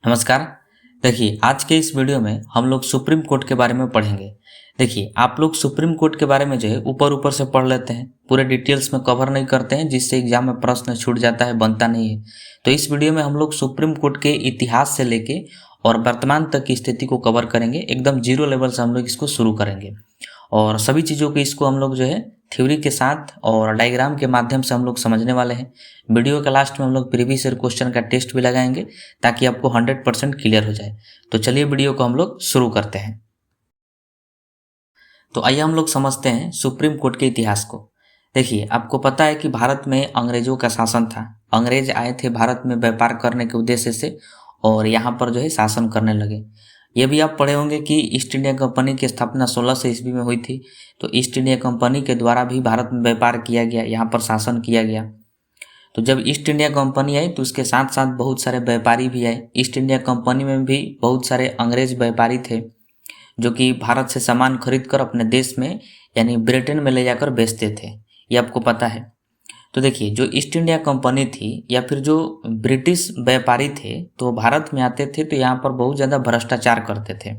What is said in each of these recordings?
नमस्कार। देखिए, आज के इस वीडियो में हम लोग सुप्रीम कोर्ट के बारे में पढ़ेंगे। देखिए, आप लोग सुप्रीम कोर्ट के बारे में जो है ऊपर ऊपर से पढ़ लेते हैं, पूरे डिटेल्स में कवर नहीं करते हैं, जिससे एग्जाम में प्रश्न छूट जाता है, बनता नहीं है। तो इस वीडियो में हम लोग सुप्रीम कोर्ट के इतिहास से लेके और वर्तमान तक की स्थिति को कवर करेंगे। एकदम जीरो लेवल से हम लोग इसको शुरू करेंगे और सभी चीज़ों को इसको हम लोग जो है थ्योरी के साथ और डायग्राम के माध्यम से हम लोग समझने वाले हैं। वीडियो के लास्ट में हम लोग प्रीवियस ईयर क्वेश्चन का टेस्ट भी लगाएंगे ताकि आपको 100% क्लियर हो जाए। तो चलिए वीडियो को हम लोग शुरू करते हैं। तो आइए हम लोग समझते हैं सुप्रीम कोर्ट के इतिहास को। देखिए, आपको पता है कि भारत में अंग्रेजों का शासन था। अंग्रेज आए थे भारत में व्यापार करने के उद्देश्य से और यहाँ पर जो है शासन करने लगे। ये भी आप पढ़े होंगे कि ईस्ट इंडिया कंपनी की स्थापना 1600 ईस्वी में हुई थी। तो ईस्ट इंडिया कंपनी के द्वारा भी भारत में व्यापार किया गया, यहाँ पर शासन किया गया। तो जब ईस्ट इंडिया कंपनी आई तो उसके साथ साथ बहुत सारे व्यापारी भी आए। ईस्ट इंडिया कंपनी में भी बहुत सारे अंग्रेज व्यापारी थे जो कि भारत से सामान खरीद कर अपने देश में यानी ब्रिटेन में ले जाकर बेचते थे। ये आपको पता है। तो देखिए, जो ईस्ट इंडिया कंपनी थी या फिर जो ब्रिटिश व्यापारी थे तो भारत में आते थे तो यहाँ पर बहुत ज़्यादा भ्रष्टाचार करते थे।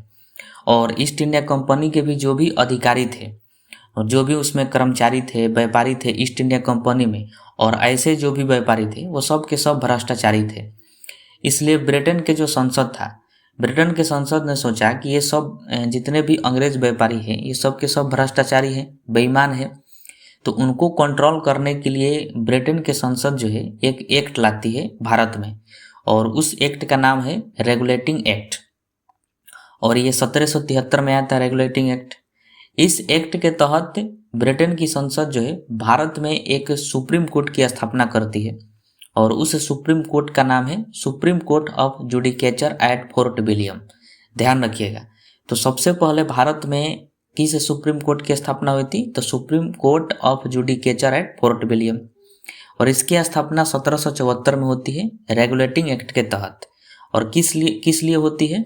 और ईस्ट इंडिया कंपनी के भी जो भी अधिकारी थे और जो भी उसमें कर्मचारी थे, व्यापारी थे ईस्ट इंडिया कंपनी में, और ऐसे जो भी व्यापारी थे वो सब के सब भ्रष्टाचारी थे। इसलिए ब्रिटेन के जो संसद था, ब्रिटेन के संसद ने सोचा कि ये सब जितने भी अंग्रेज व्यापारी हैं ये सब के सब भ्रष्टाचारी हैं, बेईमान हैं। तो उनको कंट्रोल करने के लिए ब्रिटेन के संसद जो है एक एक्ट लाती है भारत में और उस एक्ट का नाम है रेगुलेटिंग एक्ट। और ये 1773 में आया था रेगुलेटिंग एक्ट। इस एक्ट के तहत ब्रिटेन की संसद जो है भारत में एक सुप्रीम कोर्ट की स्थापना करती है और उस सुप्रीम कोर्ट का नाम है Supreme Court of Judicature at Fort William. ध्यान रखिएगा। तो सबसे पहले भारत में किस सुप्रीम कोर्ट की स्थापना हुई थी? तो Supreme Court of Judicature at Fort William. और इसकी स्थापना 1774 में होती है रेगुलेटिंग एक्ट के तहत। और किस लिए होती है?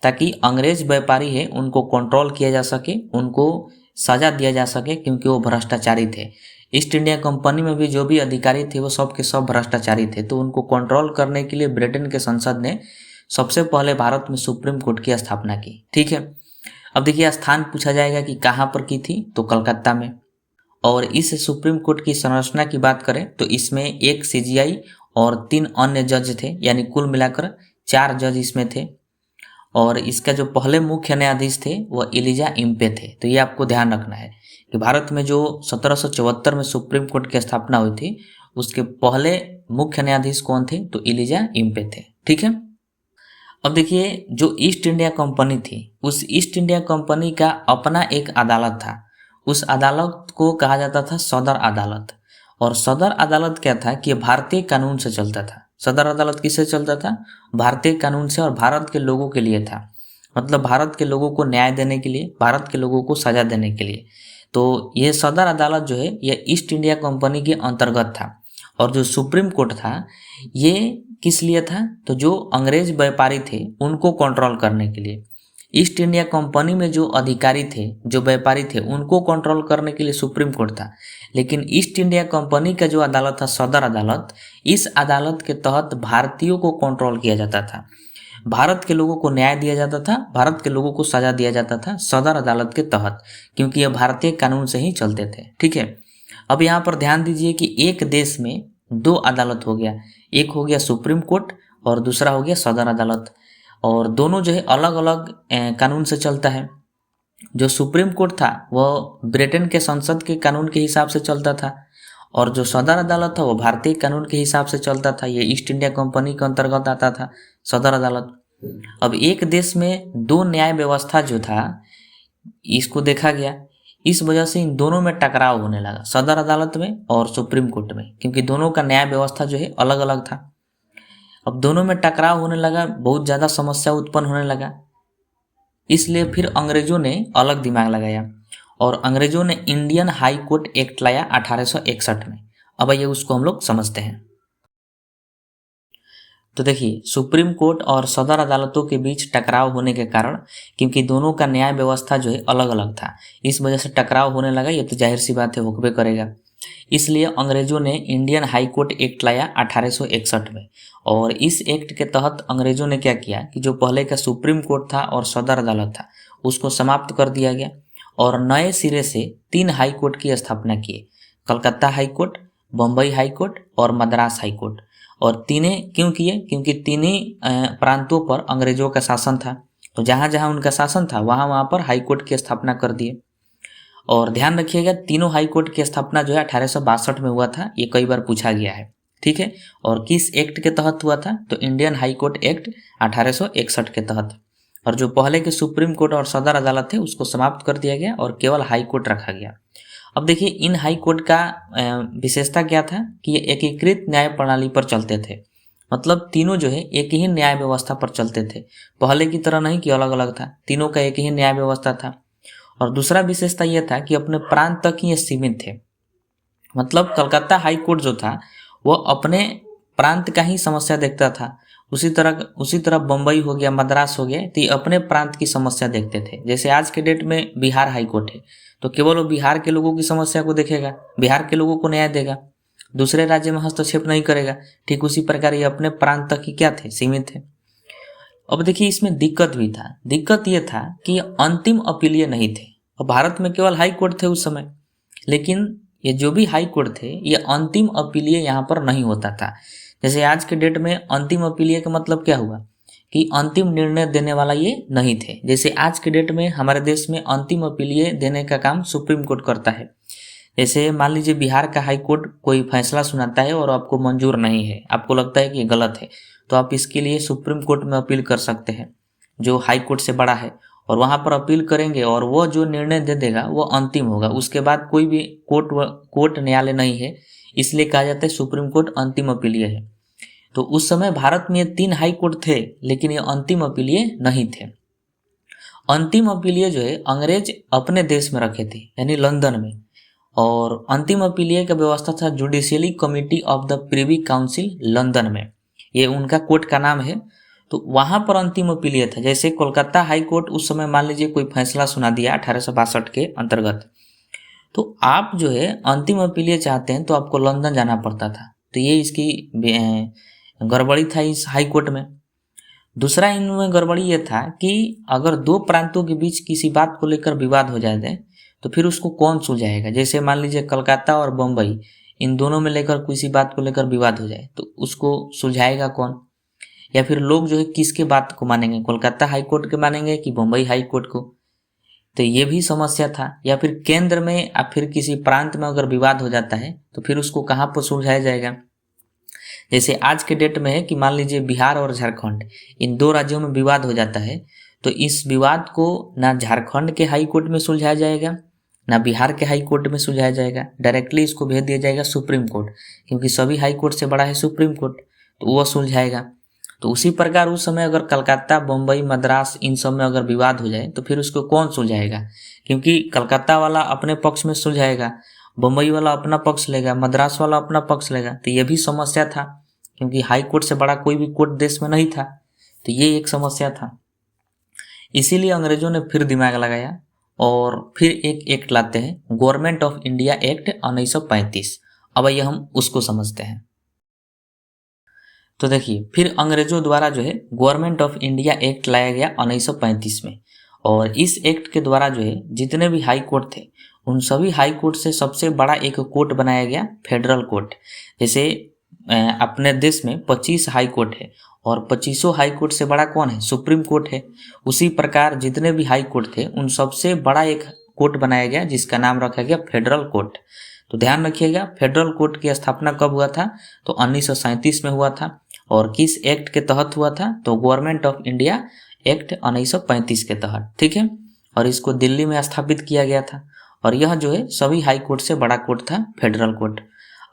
ताकि अंग्रेज व्यापारी है उनको कंट्रोल किया जा सके, उनको सजा दिया जा सके, क्योंकि वो भ्रष्टाचारी थे। ईस्ट इंडिया कंपनी में भी जो भी अधिकारी थे वो सब के सब भ्रष्टाचारी थे। तो उनको कंट्रोल करने के लिए ब्रिटेन के संसद ने सबसे पहले भारत में सुप्रीम कोर्ट की स्थापना की। ठीक है। अब देखिए, स्थान पूछा जाएगा कि कहाँ पर की थी, तो कलकत्ता में। और इस सुप्रीम कोर्ट की संरचना की बात करें तो इसमें एक सीजीआई और 3 अन्य जज थे, यानी कुल मिलाकर 4 जज इसमें थे। और इसका जो पहले मुख्य न्यायाधीश थे वो एलिजा इम्पे थे। तो ये आपको ध्यान रखना है कि भारत में जो 1774 में सुप्रीम कोर्ट की स्थापना हुई थी उसके पहले मुख्य न्यायाधीश कौन थे? तो एलिजा इम्पे थे। ठीक है। अब देखिए, जो ईस्ट इंडिया कंपनी थी उस ईस्ट इंडिया कंपनी का अपना एक अदालत था। उस अदालत को कहा जाता था सदर अदालत। और सदर अदालत क्या था कि भारतीय कानून से चलता था। सदर अदालत किससे चलता था? भारतीय कानून से, और भारत के लोगों के लिए था। मतलब भारत के लोगों को न्याय देने के लिए, भारत के लोगों को सजा देने के लिए। तो ये सदर अदालत जो है ये ईस्ट इंडिया कंपनी के अंतर्गत था। और जो सुप्रीम कोर्ट था ये किस लिए था? तो जो अंग्रेज व्यापारी थे उनको कंट्रोल करने के लिए। ईस्ट इंडिया कंपनी में जो अधिकारी थे, जो व्यापारी थे, उनको कंट्रोल करने के लिए सुप्रीम कोर्ट था। लेकिन ईस्ट इंडिया कंपनी का जो अदालत था सदर अदालत, इस अदालत के तहत भारतीयों को कंट्रोल किया जाता था, भारत के लोगों को न्याय दिया जाता था, भारत के लोगों को सजा दिया जाता था सदर अदालत के तहत, क्योंकि यह भारतीय कानून से ही चलते थे। ठीक है। अब यहाँ पर ध्यान दीजिए कि एक देश में 2 अदालत हो गया। एक हो गया सुप्रीम कोर्ट और दूसरा हो गया सदर अदालत। और दोनों जो है अलग अलग कानून से चलता है। जो सुप्रीम कोर्ट था वह ब्रिटेन के संसद के कानून के हिसाब से चलता था और जो सदर अदालत था वो भारतीय कानून के हिसाब से चलता था। ये ईस्ट इंडिया कंपनी के अंतर्गत आता था सदर अदालत। अब एक देश में 2 न्याय व्यवस्था जो था इसको देखा गया। इस वजह से इन दोनों में टकराव होने लगा, सदर अदालत में और सुप्रीम कोर्ट में, क्योंकि दोनों का न्याय व्यवस्था जो है अलग अलग था। अब दोनों में टकराव होने लगा, बहुत ज़्यादा समस्या उत्पन्न होने लगा। इसलिए फिर अंग्रेजों ने अलग दिमाग लगाया और अंग्रेजों ने इंडियन हाई कोर्ट एक्ट लाया 1861 में। अब आइए उसको हम लोग समझते हैं। तो देखिए, सुप्रीम कोर्ट और सदर अदालतों के बीच टकराव होने के कारण, क्योंकि दोनों का न्याय व्यवस्था जो है अलग अलग था, इस वजह से टकराव होने लगा। ये तो जाहिर सी बात है, होकबे करेगा। इसलिए अंग्रेजों ने इंडियन हाई कोर्ट एक्ट लाया 1861 में। और इस एक्ट के तहत अंग्रेजों ने क्या किया कि जो पहले का सुप्रीम कोर्ट था और सदर अदालत था उसको समाप्त कर दिया गया और नए सिरे से 3 हाई कोर्ट की स्थापना की, Calcutta high court, Bombay high court और मद्रास हाई कोर्ट। और तीनें क्यों किए? क्योंकि तीनों प्रांतों पर अंग्रेजों का शासन था, तो जहाँ जहाँ उनका शासन था वहाँ वहाँ पर हाई कोर्ट की स्थापना कर दिए। और ध्यान रखिएगा तीनों हाई कोर्ट की स्थापना जो है 1862 में हुआ था, ये कई बार पूछा गया है, ठीक है। और किस एक्ट के तहत हुआ था? तो इंडियन हाई कोर्ट एक्ट 1861 के तहत। और जो पहले के सुप्रीम कोर्ट और सदर अदालत थे उसको समाप्त कर दिया गया और केवल हाई कोर्ट रखा गया। अब देखिए इन हाई कोर्ट का विशेषता क्या था कि ये एकीकृत न्याय प्रणाली पर चलते थे, मतलब तीनों जो है एक ही न्याय व्यवस्था पर चलते थे, पहले की तरह नहीं कि अलग अलग था, तीनों का एक ही न्याय व्यवस्था था। और दूसरा विशेषता यह था कि अपने प्रांत तक ही ये सीमित थे, मतलब कलकत्ता हाई कोर्ट जो था वो अपने प्रांत का ही समस्या देखता था। उसी तरह बम्बई हो गया, मद्रास हो गया, तो ये अपने प्रांत की समस्या देखते थे। जैसे आज के डेट में बिहार हाई कोर्ट है तो केवल वो बिहार के लोगों की समस्या को देखेगा, बिहार के लोगों को न्याय देगा, दूसरे राज्य में हस्तक्षेप नहीं करेगा। ठीक उसी प्रकार ये अपने प्रांत तक ही क्या थे? सीमित थे। अब देखिए इसमें दिक्कत भी था। दिक्कत ये था कि ये अंतिम अपीलीय नहीं थे, और भारत में केवल हाई कोर्ट थे उस समय, लेकिन ये जो भी हाई कोर्ट थे ये अंतिम अपीलीय यहाँ पर नहीं होता था। जैसे आज के डेट में अंतिम अपीलीय का मतलब क्या हुआ कि अंतिम निर्णय देने वाला ये नहीं थे। जैसे आज के डेट में हमारे देश में अंतिम अपीलीय देने का काम सुप्रीम कोर्ट करता है। जैसे मान लीजिए बिहार का हाई कोर्ट कोई फैसला सुनाता है और आपको मंजूर नहीं है, आपको लगता है कि ये गलत है, तो आप इसके लिए सुप्रीम कोर्ट में अपील कर सकते हैं जो हाई कोर्ट से बड़ा है, और वहाँ पर अपील करेंगे और वो जो निर्णय दे देगा वो अंतिम होगा। उसके बाद कोई भी कोर्ट न्यायालय नहीं है, इसलिए कहा जाता है सुप्रीम कोर्ट अंतिम अपीलीय है। तो उस समय भारत में ये 3 हाई कोर्ट थे, लेकिन ये अंतिम अपीलीय नहीं थे। अंतिम अपीलीय जो है अंग्रेज अपने देश में रखे थे, यानी लंदन में। और अंतिम अपीलीय का व्यवस्था था judicially committee of the Privy Council London में, ये उनका कोर्ट का नाम है। तो वहाँ पर अंतिम अपीलीय था। जैसे कोलकाता हाई कोर्ट उस समय मान लीजिए कोई फैसला सुना दिया 1862 के अंतर्गत, तो आप जो है अंतिम अपीलीय चाहते हैं तो आपको लंदन जाना पड़ता था। तो ये इसकी गड़बड़ी था इस हाई कोर्ट में। दूसरा इनमें गड़बड़ी ये था कि अगर 2 प्रांतों के बीच किसी बात को लेकर विवाद हो जाए तो फिर उसको कौन सुलझाएगा। जैसे मान लीजिए कलकत्ता और बम्बई, इन दोनों में लेकर किसी बात को लेकर विवाद हो जाए तो उसको सुलझाएगा कौन? या फिर लोग जो है किसके बात को मानेंगे, कोलकाता हाई कोर्ट के मानेंगे कि बम्बई हाई कोर्ट को? तो ये भी समस्या था। या फिर केंद्र में या फिर किसी प्रांत में अगर विवाद हो जाता है तो फिर उसको कहाँ पर सुलझाया जाएगा। जैसे आज के डेट में है कि मान लीजिए बिहार और झारखंड, इन 2 राज्यों में विवाद हो जाता है, तो इस विवाद को ना झारखंड के हाई कोर्ट में सुलझाया जाएगा ना बिहार के हाई कोर्ट में सुलझाया जाएगा, डायरेक्टली इसको भेज दिया जाएगा सुप्रीम कोर्ट, क्योंकि सभी हाई कोर्ट से बड़ा है सुप्रीम कोर्ट, तो वह सुलझाएगा। तो उसी प्रकार उस समय अगर कलकत्ता, बम्बई, मद्रास इन सब में अगर विवाद हो जाए तो फिर उसको कौन सुलझाएगा? क्योंकि कलकत्ता वाला अपने पक्ष में सुलझाएगा, बम्बई वाला अपना पक्ष लेगा, मद्रास वाला अपना पक्ष लेगा। तो ये भी समस्या था, क्योंकि हाई कोर्ट से बड़ा कोई भी कोर्ट देश में नहीं था। तो ये एक समस्या था। इसीलिए अंग्रेजों ने फिर दिमाग लगाया और फिर एक एक्ट लाते हैं, गवर्नमेंट ऑफ इंडिया एक्ट 1935। अब आइए हम उसको समझते हैं। तो देखिए फिर अंग्रेजों द्वारा जो है गवर्नमेंट ऑफ इंडिया एक्ट लाया गया 1935 में, और इस एक्ट के द्वारा जो है जितने भी हाई कोर्ट थे उन सभी हाई कोर्ट से सबसे बड़ा एक कोर्ट बनाया गया, फेडरल कोर्ट। जैसे अपने देश में 25 हाई कोर्ट है और 25 हाई कोर्ट से बड़ा कौन है? सुप्रीम कोर्ट है। उसी प्रकार जितने भी हाई कोर्ट थे उन सबसे बड़ा एक कोर्ट बनाया गया जिसका नाम रखा गया फेडरल कोर्ट। तो ध्यान रखिएगा फेडरल कोर्ट की स्थापना कब हुआ था? तो 1937 में हुआ था। और किस एक्ट के तहत हुआ था? तो गवर्नमेंट ऑफ इंडिया एक्ट 1935 के तहत, ठीक है। और इसको दिल्ली में स्थापित किया गया था, और यह जो है सभी हाई कोर्ट से बड़ा कोर्ट था, फेडरल कोर्ट।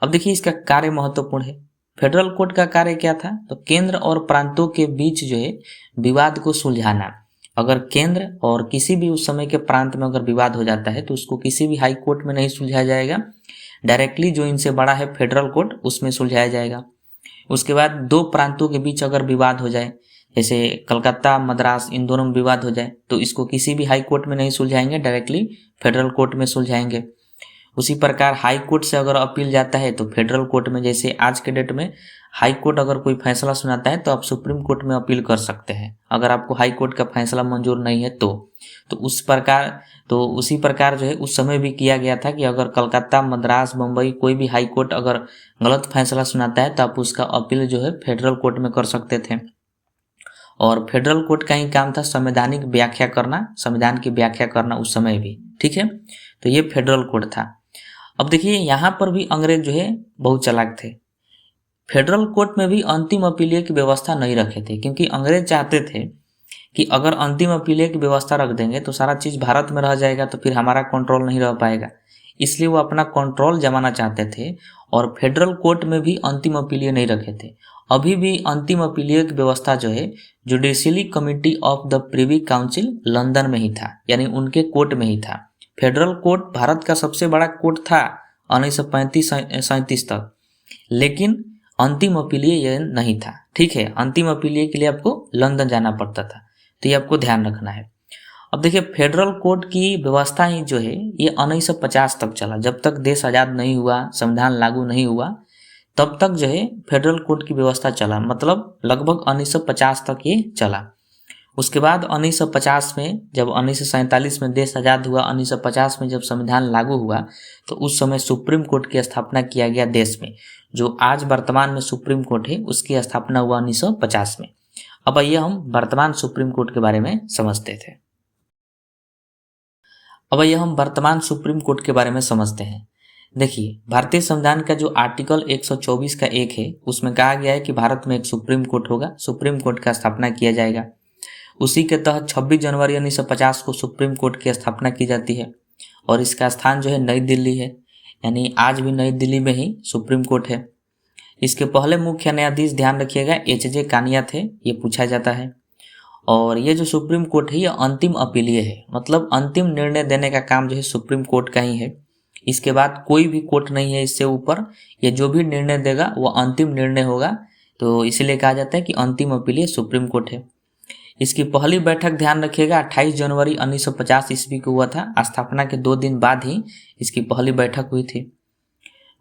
अब देखिए इसका कार्य महत्वपूर्ण है। फेडरल कोर्ट का कार्य क्या था? तो केंद्र और प्रांतों के बीच जो है विवाद को सुलझाना। अगर केंद्र और किसी भी उस समय के प्रांत में अगर विवाद हो जाता है तो उसको किसी भी हाई कोर्ट में नहीं सुलझाया जाएगा, डायरेक्टली जो इनसे बड़ा है फेडरल कोर्ट उसमें सुलझाया जाएगा। उसके बाद 2 प्रांतों के बीच अगर विवाद हो जाए, जैसे कलकत्ता, मद्रास, इन दोनों में विवाद हो जाए, तो इसको किसी भी हाई कोर्ट में नहीं सुलझाएंगे, डायरेक्टली फेडरल कोर्ट में सुलझाएंगे। उसी प्रकार हाई कोर्ट से अगर अपील जाता है तो फेडरल कोर्ट में, जैसे आज के डेट में हाई कोर्ट अगर कोई फैसला सुनाता है तो आप सुप्रीम कोर्ट में अपील कर सकते हैं, अगर आपको हाई कोर्ट का फैसला मंजूर नहीं है तो उसी प्रकार जो है उस समय भी किया गया था कि अगर कलकत्ता, मद्रास, मुंबई कोई भी हाई कोर्ट अगर गलत फैसला सुनाता है तो आप उसका अपील जो है फेडरल कोर्ट में कर सकते थे। और फेडरल कोर्ट का ही काम था संवैधानिक व्याख्या करना, संविधान की व्याख्या करना उस समय भी, ठीक है। तो ये फेडरल कोर्ट था। अब देखिए यहाँ पर भी अंग्रेज जो है बहुत चालाक थे। फेडरल कोर्ट में भी अंतिम अपीलीय की व्यवस्था नहीं रखे थे, क्योंकि अंग्रेज चाहते थे कि अगर अंतिम अपीलीय की व्यवस्था रख देंगे तो सारा चीज़ भारत में रह जाएगा, तो फिर हमारा कंट्रोल नहीं रह पाएगा। इसलिए वो अपना कंट्रोल जमाना चाहते थे और फेडरल कोर्ट में भी अंतिम अपीलीय नहीं रखे थे। अभी भी अंतिम अपीलीय की व्यवस्था जो है judicially committee of the Privy Council London में ही था, यानी उनके कोर्ट में ही था। फेडरल कोर्ट भारत का सबसे बड़ा कोर्ट था 1935-37 तक, लेकिन अंतिम अपीलीय ये नहीं था, ठीक है। अंतिम अपीलीय के लिए आपको लंदन जाना पड़ता था, तो ये आपको ध्यान रखना है। अब देखिए फेडरल कोर्ट की व्यवस्था ही जो है ये 1950 तक चला, जब तक देश आज़ाद नहीं हुआ, संविधान लागू नहीं हुआ, तब तक जो है फेडरल कोर्ट की व्यवस्था चला, मतलब लगभग 1950 तक ये चला। उसके बाद 1950 में, जब 1947 में देश आज़ाद हुआ, 1950 में जब संविधान लागू हुआ, तो उस समय सुप्रीम कोर्ट की स्थापना किया गया देश में। जो आज वर्तमान में सुप्रीम कोर्ट है उसकी स्थापना हुआ 1950 में। अब आइए हम वर्तमान सुप्रीम कोर्ट के बारे में समझते थे। अब आइए हम वर्तमान सुप्रीम कोर्ट के बारे में समझते हैं। देखिए भारतीय संविधान का जो आर्टिकल 124 का 1 है उसमें कहा गया है कि भारत में एक सुप्रीम कोर्ट होगा, सुप्रीम कोर्ट का स्थापना किया जाएगा। उसी के तहत 26 जनवरी 1950 को सुप्रीम कोर्ट की स्थापना की जाती है और इसका स्थान जो है नई दिल्ली है, यानी आज भी नई दिल्ली में ही सुप्रीम कोर्ट है। इसके पहले मुख्य न्यायाधीश, ध्यान रखिएगा, एच.जे. कानिया थे, ये पूछा जाता है। और ये जो सुप्रीम कोर्ट है ये अंतिम अपीलीय है, मतलब अंतिम निर्णय देने का काम जो है सुप्रीम कोर्ट का ही है। इसके बाद कोई भी कोर्ट नहीं है इससे ऊपर, ये जो भी निर्णय देगा वो अंतिम निर्णय होगा, तो इसीलिए कहा जाता है कि अंतिम अपीलीय सुप्रीम कोर्ट है। इसकी पहली बैठक, ध्यान रखिएगा, 28 जनवरी 1950 ईस्वी को हुआ था। स्थापना के 2 दिन बाद ही इसकी पहली बैठक हुई थी।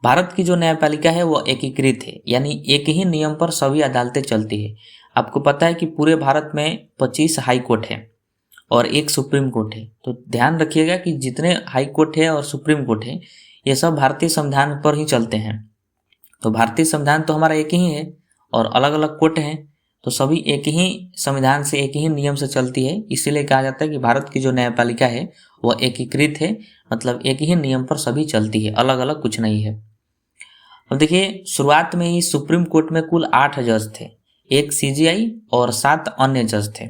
भारत की जो न्यायपालिका है वो एकीकृत है, यानी एक ही नियम पर सभी अदालतें चलती है। आपको पता है कि पूरे भारत में 25 हाई कोर्ट है और एक सुप्रीम कोर्ट है, तो ध्यान रखिएगा कि जितने हाई कोर्ट है और सुप्रीम कोर्ट है ये सब भारतीय संविधान पर ही चलते हैं। तो भारतीय संविधान तो हमारा एक ही है और अलग अलग कोर्ट हैं, तो सभी एक ही संविधान से, एक ही नियम से चलती है। इसीलिए कहा जाता है कि भारत की जो न्यायपालिका है वह एकीकृत है, मतलब एक ही नियम पर सभी चलती है, अलग अलग कुछ नहीं है। अब देखिए शुरुआत में ही सुप्रीम कोर्ट में कुल 8 जज थे, एक सीजीआई और 7 अन्य जज थे।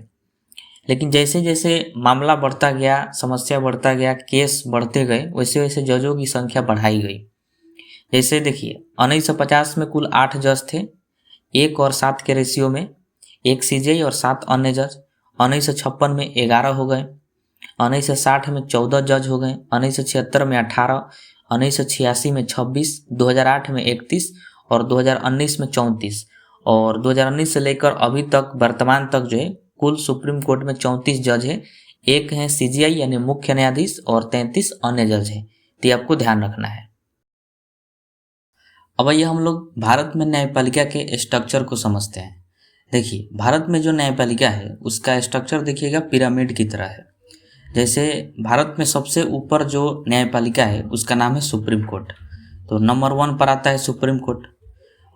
लेकिन जैसे जैसे मामला बढ़ता गया, समस्या बढ़ता गया, केस बढ़ते गए, वैसे वैसे जजों की संख्या बढ़ाई गई। जैसे देखिए 1950 में कुल 8 जज थे, 1 और 7 के रेशियो में, एक सीजीआई और 7 अन्य जज। 1956 में 11 हो गए, 1960 में 14 जज हो गए, 1976 में 18, 1986 में 26, 2008 में 31 और 2019 में 34। और 2019 से लेकर अभी तक वर्तमान तक जो है कुल सुप्रीम कोर्ट में 34 जज है, एक है सीजीआई यानी मुख्य न्यायाधीश और 33 अन्य जज है। तो आपको ध्यान रखना है। अब ये हम लोग भारत में न्यायपालिका के स्ट्रक्चर को समझते हैं। देखिए भारत में जो न्यायपालिका है उसका स्ट्रक्चर देखिएगा पिरामिड की तरह है। जैसे भारत में सबसे ऊपर जो न्यायपालिका है उसका नाम है सुप्रीम कोर्ट, तो नंबर 1 पर आता है सुप्रीम कोर्ट,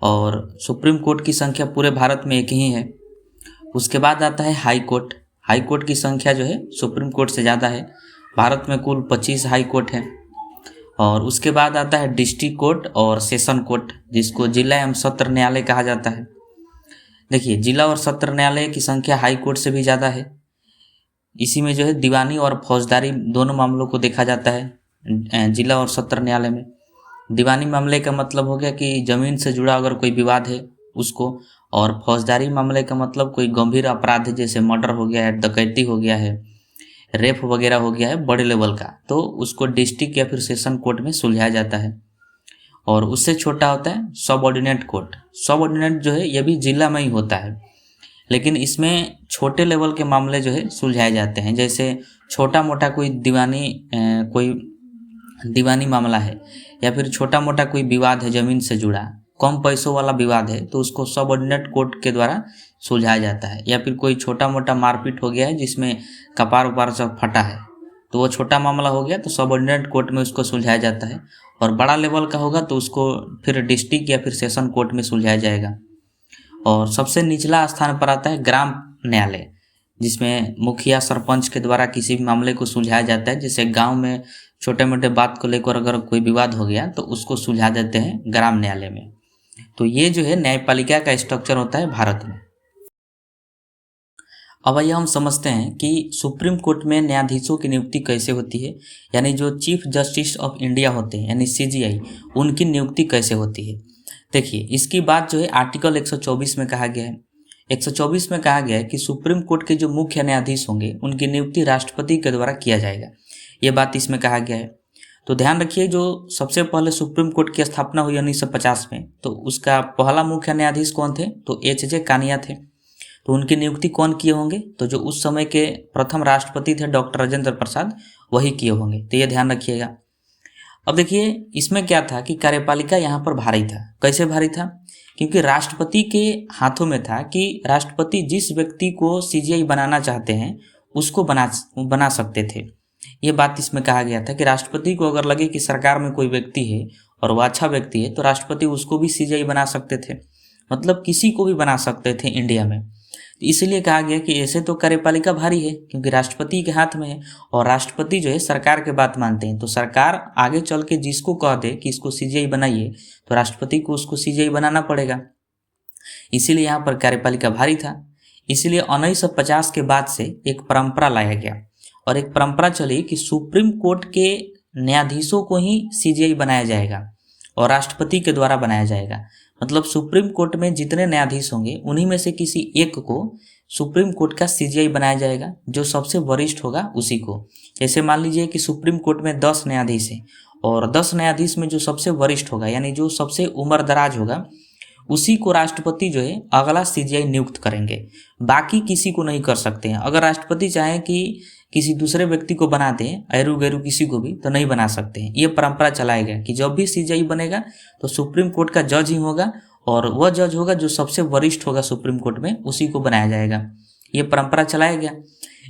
और सुप्रीम कोर्ट की संख्या पूरे भारत में एक ही है। उसके बाद आता है हाई कोर्ट। हाई कोर्ट की संख्या जो है सुप्रीम कोर्ट से ज़्यादा है, भारत में कुल 25 हाई कोर्ट है। और उसके बाद आता है डिस्ट्रिक्ट कोर्ट और सेशन कोर्ट, जिसको जिला एवं सत्र न्यायालय कहा जाता है। देखिए जिला और सत्र न्यायालय की संख्या हाई कोर्ट से भी ज़्यादा है। इसी में जो है दीवानी और फौजदारी दोनों मामलों को देखा जाता है जिला और सत्र न्यायालय में। दीवानी मामले का मतलब हो गया कि ज़मीन से जुड़ा अगर कोई विवाद है उसको, और फौजदारी मामले का मतलब कोई गंभीर अपराध है, जैसे मर्डर हो गया है, डकैती हो गया है, रेप वगैरह हो गया है बड़े लेवल का, तो उसको डिस्ट्रिक्ट या फिर सेशन कोर्ट में सुलझाया जाता है। और उससे छोटा होता है सब ऑर्डिनेट कोर्ट। सब ऑर्डिनेट जो है ये भी जिला में ही होता है, लेकिन इसमें छोटे लेवल के मामले जो है सुलझाए जाते हैं। जैसे छोटा मोटा कोई दीवानी कोई दीवानी मामला है या फिर छोटा मोटा कोई विवाद है ज़मीन से जुड़ा, कम पैसों वाला विवाद है, तो उसको सबऑर्डिनेट कोर्ट के द्वारा सुलझाया जाता है। या फिर कोई छोटा मोटा मारपीट हो गया है जिसमें कपार उपार सब फटा है, तो वो छोटा मामला हो गया तो सबऑर्डिनेट कोर्ट में उसको सुलझाया जाता है। और बड़ा लेवल का होगा तो उसको फिर डिस्ट्रिक्ट या फिर सेशन कोर्ट में सुलझाया जाएगा। और सबसे निचला स्थान पर आता है ग्राम न्यायालय, जिसमें मुखिया सरपंच के द्वारा किसी भी मामले को सुलझाया जाता है। जैसे गांव में छोटे मोटे बात को लेकर अगर कोई विवाद हो गया तो उसको सुलझा देते हैं ग्राम न्यायालय में। तो ये जो है न्यायपालिका का स्ट्रक्चर होता है भारत में। अब आइए हम समझते हैं कि सुप्रीम कोर्ट में न्यायाधीशों की नियुक्ति कैसे होती है, यानी जो चीफ जस्टिस ऑफ इंडिया होते हैं यानी CJI, उनकी नियुक्ति कैसे होती है। देखिए, इसकी बात जो है आर्टिकल 124 में कहा गया है। 124 में कहा गया है कि सुप्रीम कोर्ट के जो मुख्य न्यायाधीश होंगे उनकी नियुक्ति राष्ट्रपति के द्वारा किया जाएगा, ये बात इसमें कहा गया है। तो ध्यान रखिए, जो सबसे पहले सुप्रीम कोर्ट की स्थापना हुई 1950 में, तो उसका पहला मुख्य न्यायाधीश कौन थे, तो HJ कानिया थे। तो उनकी नियुक्ति कौन किए होंगे, तो जो उस समय के प्रथम राष्ट्रपति थे डॉक्टर राजेंद्र प्रसाद, वही किए होंगे। तो ये ध्यान रखिएगा। अब देखिए, इसमें क्या था कि कार्यपालिका यहाँ पर भारी था। कैसे भारी था, क्योंकि राष्ट्रपति के हाथों में था कि राष्ट्रपति जिस व्यक्ति को CJI बनाना चाहते हैं उसको बना सकते थे। ये बात इसमें कहा गया था कि राष्ट्रपति को अगर लगे कि सरकार में कोई व्यक्ति है और वह अच्छा व्यक्ति है तो राष्ट्रपति उसको भी CJI बना सकते थे, मतलब किसी को भी बना सकते थे इंडिया में। इसलिए कहा गया कि ऐसे तो कार्यपालिका भारी है क्योंकि राष्ट्रपति के हाथ में है, और राष्ट्रपति जो है सरकार के बात मानते हैं। तो सरकार आगे चल के जिसको कह दे कि इसको CJI बनाइए तो राष्ट्रपति को उसको CJI बनाना पड़ेगा। इसीलिए यहाँ पर कार्यपालिका भारी था। इसलिए 1950 के बाद से एक परंपरा लाया गया और एक परंपरा चली कि सुप्रीम कोर्ट के न्यायाधीशों को ही CJI बनाया जाएगा और राष्ट्रपति के द्वारा बनाया जाएगा। मतलब सुप्रीम कोर्ट में जितने न्यायाधीश होंगे उन्हीं में से किसी एक को सुप्रीम कोर्ट का CJI बनाया जाएगा, जो सबसे वरिष्ठ होगा उसी को। जैसे मान लीजिए कि सुप्रीम कोर्ट में 10 न्यायाधीश हैं और 10 न्यायाधीश में जो सबसे वरिष्ठ होगा यानी जो सबसे उम्रदराज होगा उसी को राष्ट्रपति जो है अगला CJI नियुक्त करेंगे, बाकी किसी को नहीं कर सकते हैं। अगर राष्ट्रपति चाहें कि किसी दूसरे व्यक्ति को बना दें, ऐरू गैरू किसी को भी, तो नहीं बना सकते हैं। ये परंपरा चलाया गया कि जब भी CJI बनेगा तो सुप्रीम कोर्ट का जज ही होगा और वह जज होगा जो सबसे वरिष्ठ होगा सुप्रीम कोर्ट में, उसी को बनाया जाएगा। ये परंपरा चलाया गया।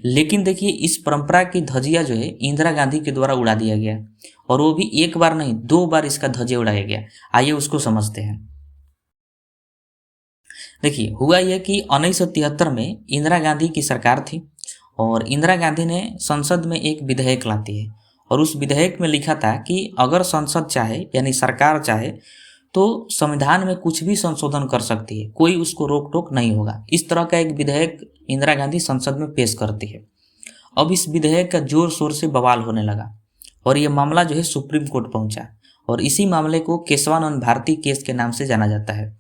लेकिन देखिए, इस परंपरा की धज्जियां जो है इंदिरा गांधी के द्वारा उड़ा दिया गया, और वो भी एक बार नहीं 2 बार इसका धज्जिया उड़ाया गया। आइए उसको समझते हैं। देखिए, हुआ यह कि 1973 में इंदिरा गांधी की सरकार थी और इंदिरा गांधी ने संसद में एक विधेयक लाती है और उस विधेयक में लिखा था कि अगर संसद चाहे यानी सरकार चाहे तो संविधान में कुछ भी संशोधन कर सकती है, कोई उसको रोक टोक नहीं होगा। इस तरह का एक विधेयक इंदिरा गांधी संसद में पेश करती है। अब इस विधेयक का जोर शोर से बवाल होने लगा और यह मामला जो है सुप्रीम कोर्ट पहुंचा और इसी मामले को केशवानंद भारती केस के नाम से जाना जाता है।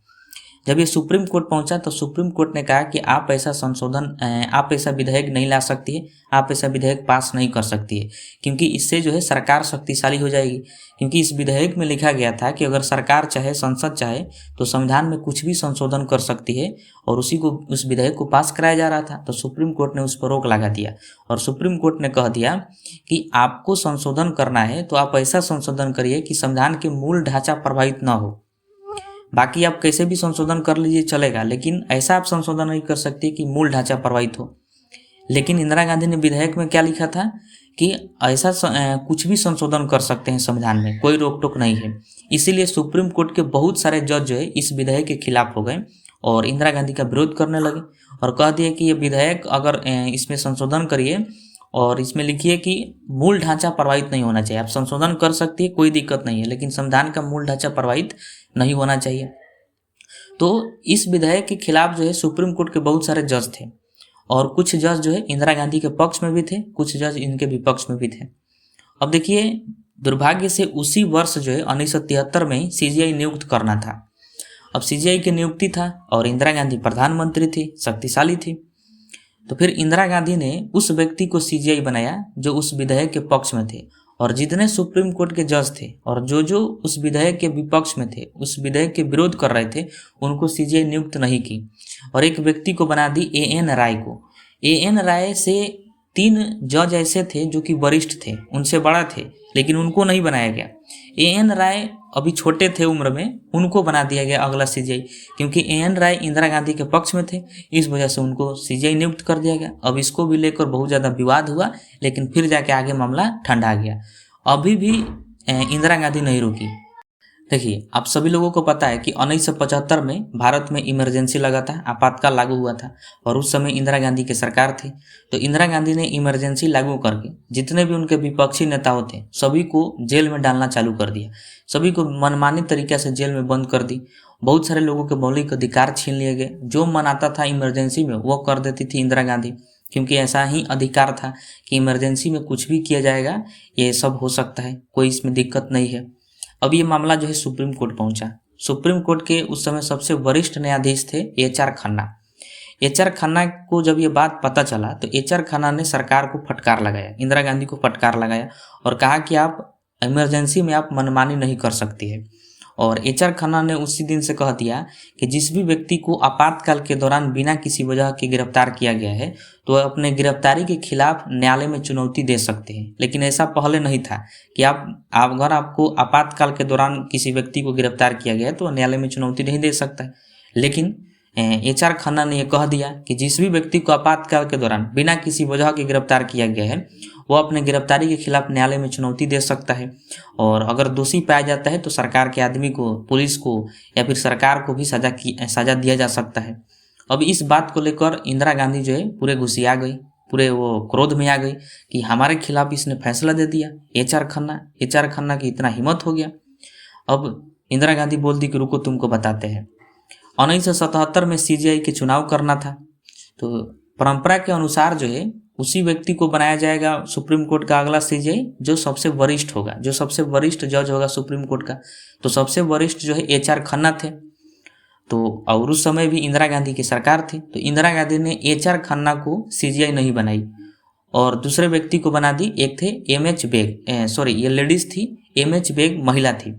जब ये सुप्रीम कोर्ट पहुंचा तो सुप्रीम कोर्ट ने कहा कि आप ऐसा विधेयक नहीं ला सकती है, आप ऐसा विधेयक पास नहीं कर सकती है, क्योंकि इससे जो है सरकार शक्तिशाली हो जाएगी। क्योंकि इस विधेयक में लिखा गया था कि अगर सरकार चाहे, संसद चाहे तो संविधान में कुछ भी संशोधन कर सकती है और उस विधेयक को पास कराया जा रहा था। तो सुप्रीम कोर्ट ने उस पर रोक लगा दिया और सुप्रीम कोर्ट ने कह दिया कि आपको संशोधन करना है तो आप ऐसा संशोधन करिए कि संविधान के मूल ढांचा प्रभावित न हो। बाकी आप कैसे भी संशोधन कर लीजिए चलेगा, लेकिन ऐसा आप संशोधन नहीं कर सकते कि मूल ढांचा प्रभावित हो। लेकिन इंदिरा गांधी ने विधेयक में क्या लिखा था कि ऐसा कुछ भी संशोधन कर सकते हैं संविधान में, कोई रोक टोक नहीं है। इसीलिए सुप्रीम कोर्ट के बहुत सारे जज जो है इस विधेयक के खिलाफ हो गए और इंदिरा गांधी का विरोध करने लगे और कह दिए कि ये विधेयक अगर इसमें संशोधन करिए और इसमें लिखिए कि मूल ढांचा प्रभावित नहीं होना चाहिए। आप संशोधन कर सकती है, कोई दिक्कत नहीं है, लेकिन संविधान का मूल ढांचा प्रभावित नहीं होना चाहिए। तो इस विधेयक के खिलाफ जो है सुप्रीम कोर्ट के बहुत सारे जज थे और कुछ जज जो है इंदिरा गांधी के पक्ष में भी थे, कुछ जज इनके विपक्ष में भी थे। अब देखिए, दुर्भाग्य से उसी वर्ष जो है 1973 में ही CJI नियुक्त करना था। अब CJI की नियुक्ति था और इंदिरा गांधी प्रधानमंत्री थी, शक्तिशाली थी। तो फिर इंदिरा गांधी ने उस व्यक्ति को CJI बनाया जो उस विधेयक के पक्ष में थे, और जितने सुप्रीम कोर्ट के जज थे और जो उस विधेयक के विपक्ष में थे, उस विधेयक के विरोध कर रहे थे, उनको CJI नियुक्त नहीं की और एक व्यक्ति को बना दी AN राय को। AN राय से 3 जज ऐसे थे जो कि वरिष्ठ थे, उनसे बड़ा थे, लेकिन उनको नहीं बनाया गया। एएन राय अभी छोटे थे उम्र में, उनको बना दिया गया अगला सीजीआई, क्योंकि एएन राय इंदिरा गांधी के पक्ष में थे, इस वजह से उनको सीजीआई नियुक्त कर दिया गया। अब इसको भी लेकर बहुत ज़्यादा विवाद हुआ, लेकिन फिर जाके आगे मामला ठंडा गया। अभी भी इंदिरा गांधी नहीं रुकी। देखिए, आप सभी लोगों को पता है कि 1975 में भारत में इमरजेंसी लगा था, आपातकाल लागू हुआ था, और उस समय इंदिरा गांधी की सरकार थी। तो इंदिरा गांधी ने इमरजेंसी लागू करके जितने भी उनके विपक्षी नेताओं थे सभी को जेल में डालना चालू कर दिया, सभी को मनमानी तरीके से जेल में बंद कर दी। बहुत सारे लोगों के मौलिक अधिकार छीन लिए गए। जो मन आता था इमरजेंसी में वो कर देती थी इंदिरा गांधी, क्योंकि ऐसा ही अधिकार था कि इमरजेंसी में कुछ भी किया जाएगा, ये सब हो सकता है, कोई इसमें दिक्कत नहीं है। अब ये मामला जो है सुप्रीम कोर्ट पहुंचा। सुप्रीम कोर्ट के उस समय सबसे वरिष्ठ न्यायाधीश थे एच.आर. खन्ना। एच.आर. खन्ना को जब ये बात पता चला तो एच.आर. खन्ना ने सरकार को फटकार लगाया, इंदिरा गांधी को फटकार लगाया और कहा कि आप इमरजेंसी में आप मनमानी नहीं कर सकती है। और एच.आर. खन्ना ने उसी दिन से कह दिया कि जिस भी व्यक्ति को आपातकाल के दौरान बिना किसी वजह के गिरफ्तार किया गया है तो वह अपने गिरफ्तारी के खिलाफ न्यायालय में चुनौती दे सकते हैं। लेकिन ऐसा पहले नहीं था कि आप अगर आपको आपातकाल के दौरान किसी व्यक्ति को गिरफ्तार किया गया है तो न्यायालय में चुनौती नहीं दे सकता है। लेकिन एच.आर. खन्ना ने यह कह दिया कि जिस भी व्यक्ति को आपातकाल के दौरान बिना किसी वजह के गिरफ्तार किया गया है वो अपने गिरफ्तारी के खिलाफ न्यायालय में चुनौती दे सकता है, और अगर दोषी पाया जाता है तो सरकार के आदमी को, पुलिस को या फिर सरकार को भी सजा दिया जा सकता है। अब इस बात को लेकर इंदिरा गांधी जो है पूरे गुस्सिया गई, पूरे वो क्रोध में आ गई कि हमारे खिलाफ इसने फैसला दे दिया एच.आर. खन्ना की इतना हिम्मत हो गया। अब इंदिरा गांधी बोलती कि रुको तुमको बताते हैं। 1977 में सीजीआई के चुनाव करना था, तो परंपरा के अनुसार जो है उसी व्यक्ति को बनाया जाएगा सुप्रीम कोर्ट का अगला सीजीआई जो सबसे वरिष्ठ होगा, जो सबसे वरिष्ठ जज होगा सुप्रीम कोर्ट का। तो सबसे वरिष्ठ जो है एच.आर. खन्ना थे। तो और उस समय भी इंदिरा गांधी की सरकार थी, तो इंदिरा गांधी ने एच.आर. खन्ना को सीजीआई नहीं बनाई और दूसरे व्यक्ति को बना दी। एक थे एम.एच. बेग, सॉरी ये लेडीज थी, एम.एच. बेग महिला थी,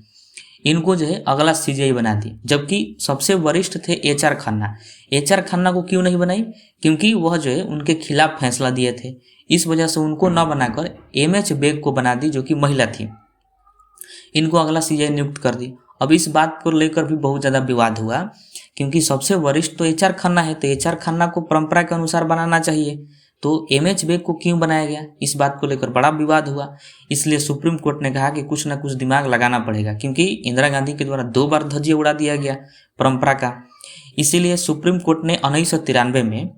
इनको जो है अगला सीजीआई बना दी। जबकि सबसे वरिष्ठ थे एच.आर. खन्ना। एच.आर. खन्ना को क्यों नहीं बनाई? क्योंकि वह जो है उनके खिलाफ फैसला दिए थे, इस वजह से उनको न बनाकर एम.एच. बेग को बना दी जो कि महिला थी, इनको अगला सीजीआई नियुक्त कर दी। अब इस बात को लेकर भी बहुत ज़्यादा विवाद हुआ, क्योंकि सबसे वरिष्ठ तो एच.आर. खन्ना है, तो एच.आर. खन्ना को परंपरा के अनुसार बनाना चाहिए, तो एम.एच. बेग को क्यों बनाया गया? इस बात को लेकर बड़ा विवाद हुआ। इसलिए सुप्रीम कोर्ट ने कहा कि कुछ ना कुछ दिमाग लगाना पड़ेगा, क्योंकि इंदिरा गांधी के द्वारा 2 बार धज्जियां उड़ा दिया गया परंपरा का। इसीलिए सुप्रीम कोर्ट ने 1993 में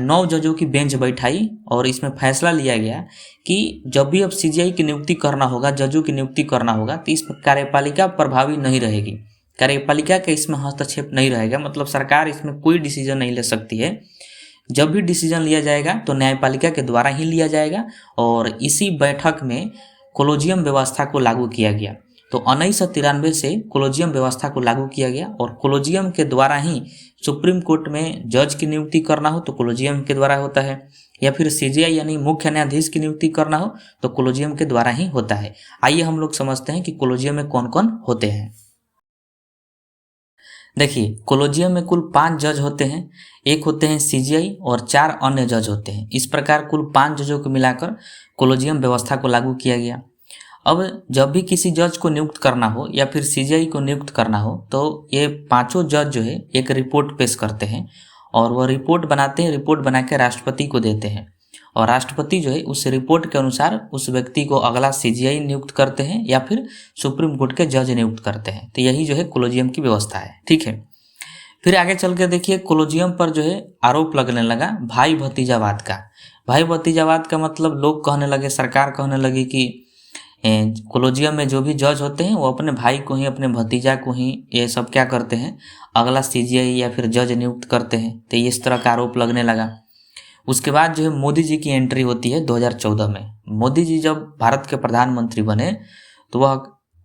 9 जजों की बेंच बैठाई और इसमें फैसला लिया गया कि जब भी अब सीजीआई की नियुक्ति करना होगा, जजों की नियुक्ति करना होगा, तो इसमें कार्यपालिका प्रभावी नहीं रहेगी, कार्यपालिका का इसमें हस्तक्षेप नहीं रहेगा, मतलब सरकार इसमें कोई डिसीजन नहीं ले सकती है। जब भी डिसीजन लिया जाएगा तो न्यायपालिका के द्वारा ही लिया जाएगा। और इसी बैठक में कोलोजियम व्यवस्था को लागू किया गया। तो 1993 से कोलोजियम व्यवस्था को लागू किया गया और कोलोजियम के द्वारा ही सुप्रीम कोर्ट में जज की नियुक्ति करना हो तो कोलोजियम के द्वारा होता है, या फिर सीजीआई यानी मुख्य न्यायाधीश की नियुक्ति करना हो तो कोलोजियम के द्वारा ही होता है। आइए हम लोग समझते हैं कि कोलोजियम में कौन कौन होते हैं। देखिए, कोलोजियम में कुल 5 जज होते हैं, एक होते हैं सीजीआई और 4 अन्य जज होते हैं। इस प्रकार कुल 5 जजों को मिलाकर कोलोजियम व्यवस्था को लागू किया गया। अब जब भी किसी जज को नियुक्त करना हो या फिर सीजीआई को नियुक्त करना हो तो ये 5 जज जो है एक रिपोर्ट पेश करते हैं और वह रिपोर्ट बनाते हैं, रिपोर्ट बना के राष्ट्रपति को देते हैं और राष्ट्रपति जो है उस रिपोर्ट के अनुसार उस व्यक्ति को अगला सीजीआई नियुक्त करते हैं या फिर सुप्रीम कोर्ट के जज नियुक्त करते हैं। तो यही जो है कोलोजियम की व्यवस्था है, ठीक है। फिर आगे चल के देखिए, कोलोजियम पर जो है आरोप लगने लगा भाई भतीजावाद का। भाई भतीजावाद का मतलब लोग कहने लगे, सरकार कहने लगी कि कोलोजियम में जो भी जज होते हैं वो अपने भाई को ही, अपने भतीजा को ही ये सब क्या करते हैं, अगला सीजीआई या फिर जज नियुक्त करते हैं। तो इस तरह का आरोप लगने लगा। उसके बाद जो है मोदी जी की एंट्री होती है 2014 में। मोदी जी जब भारत के प्रधानमंत्री बने तो वह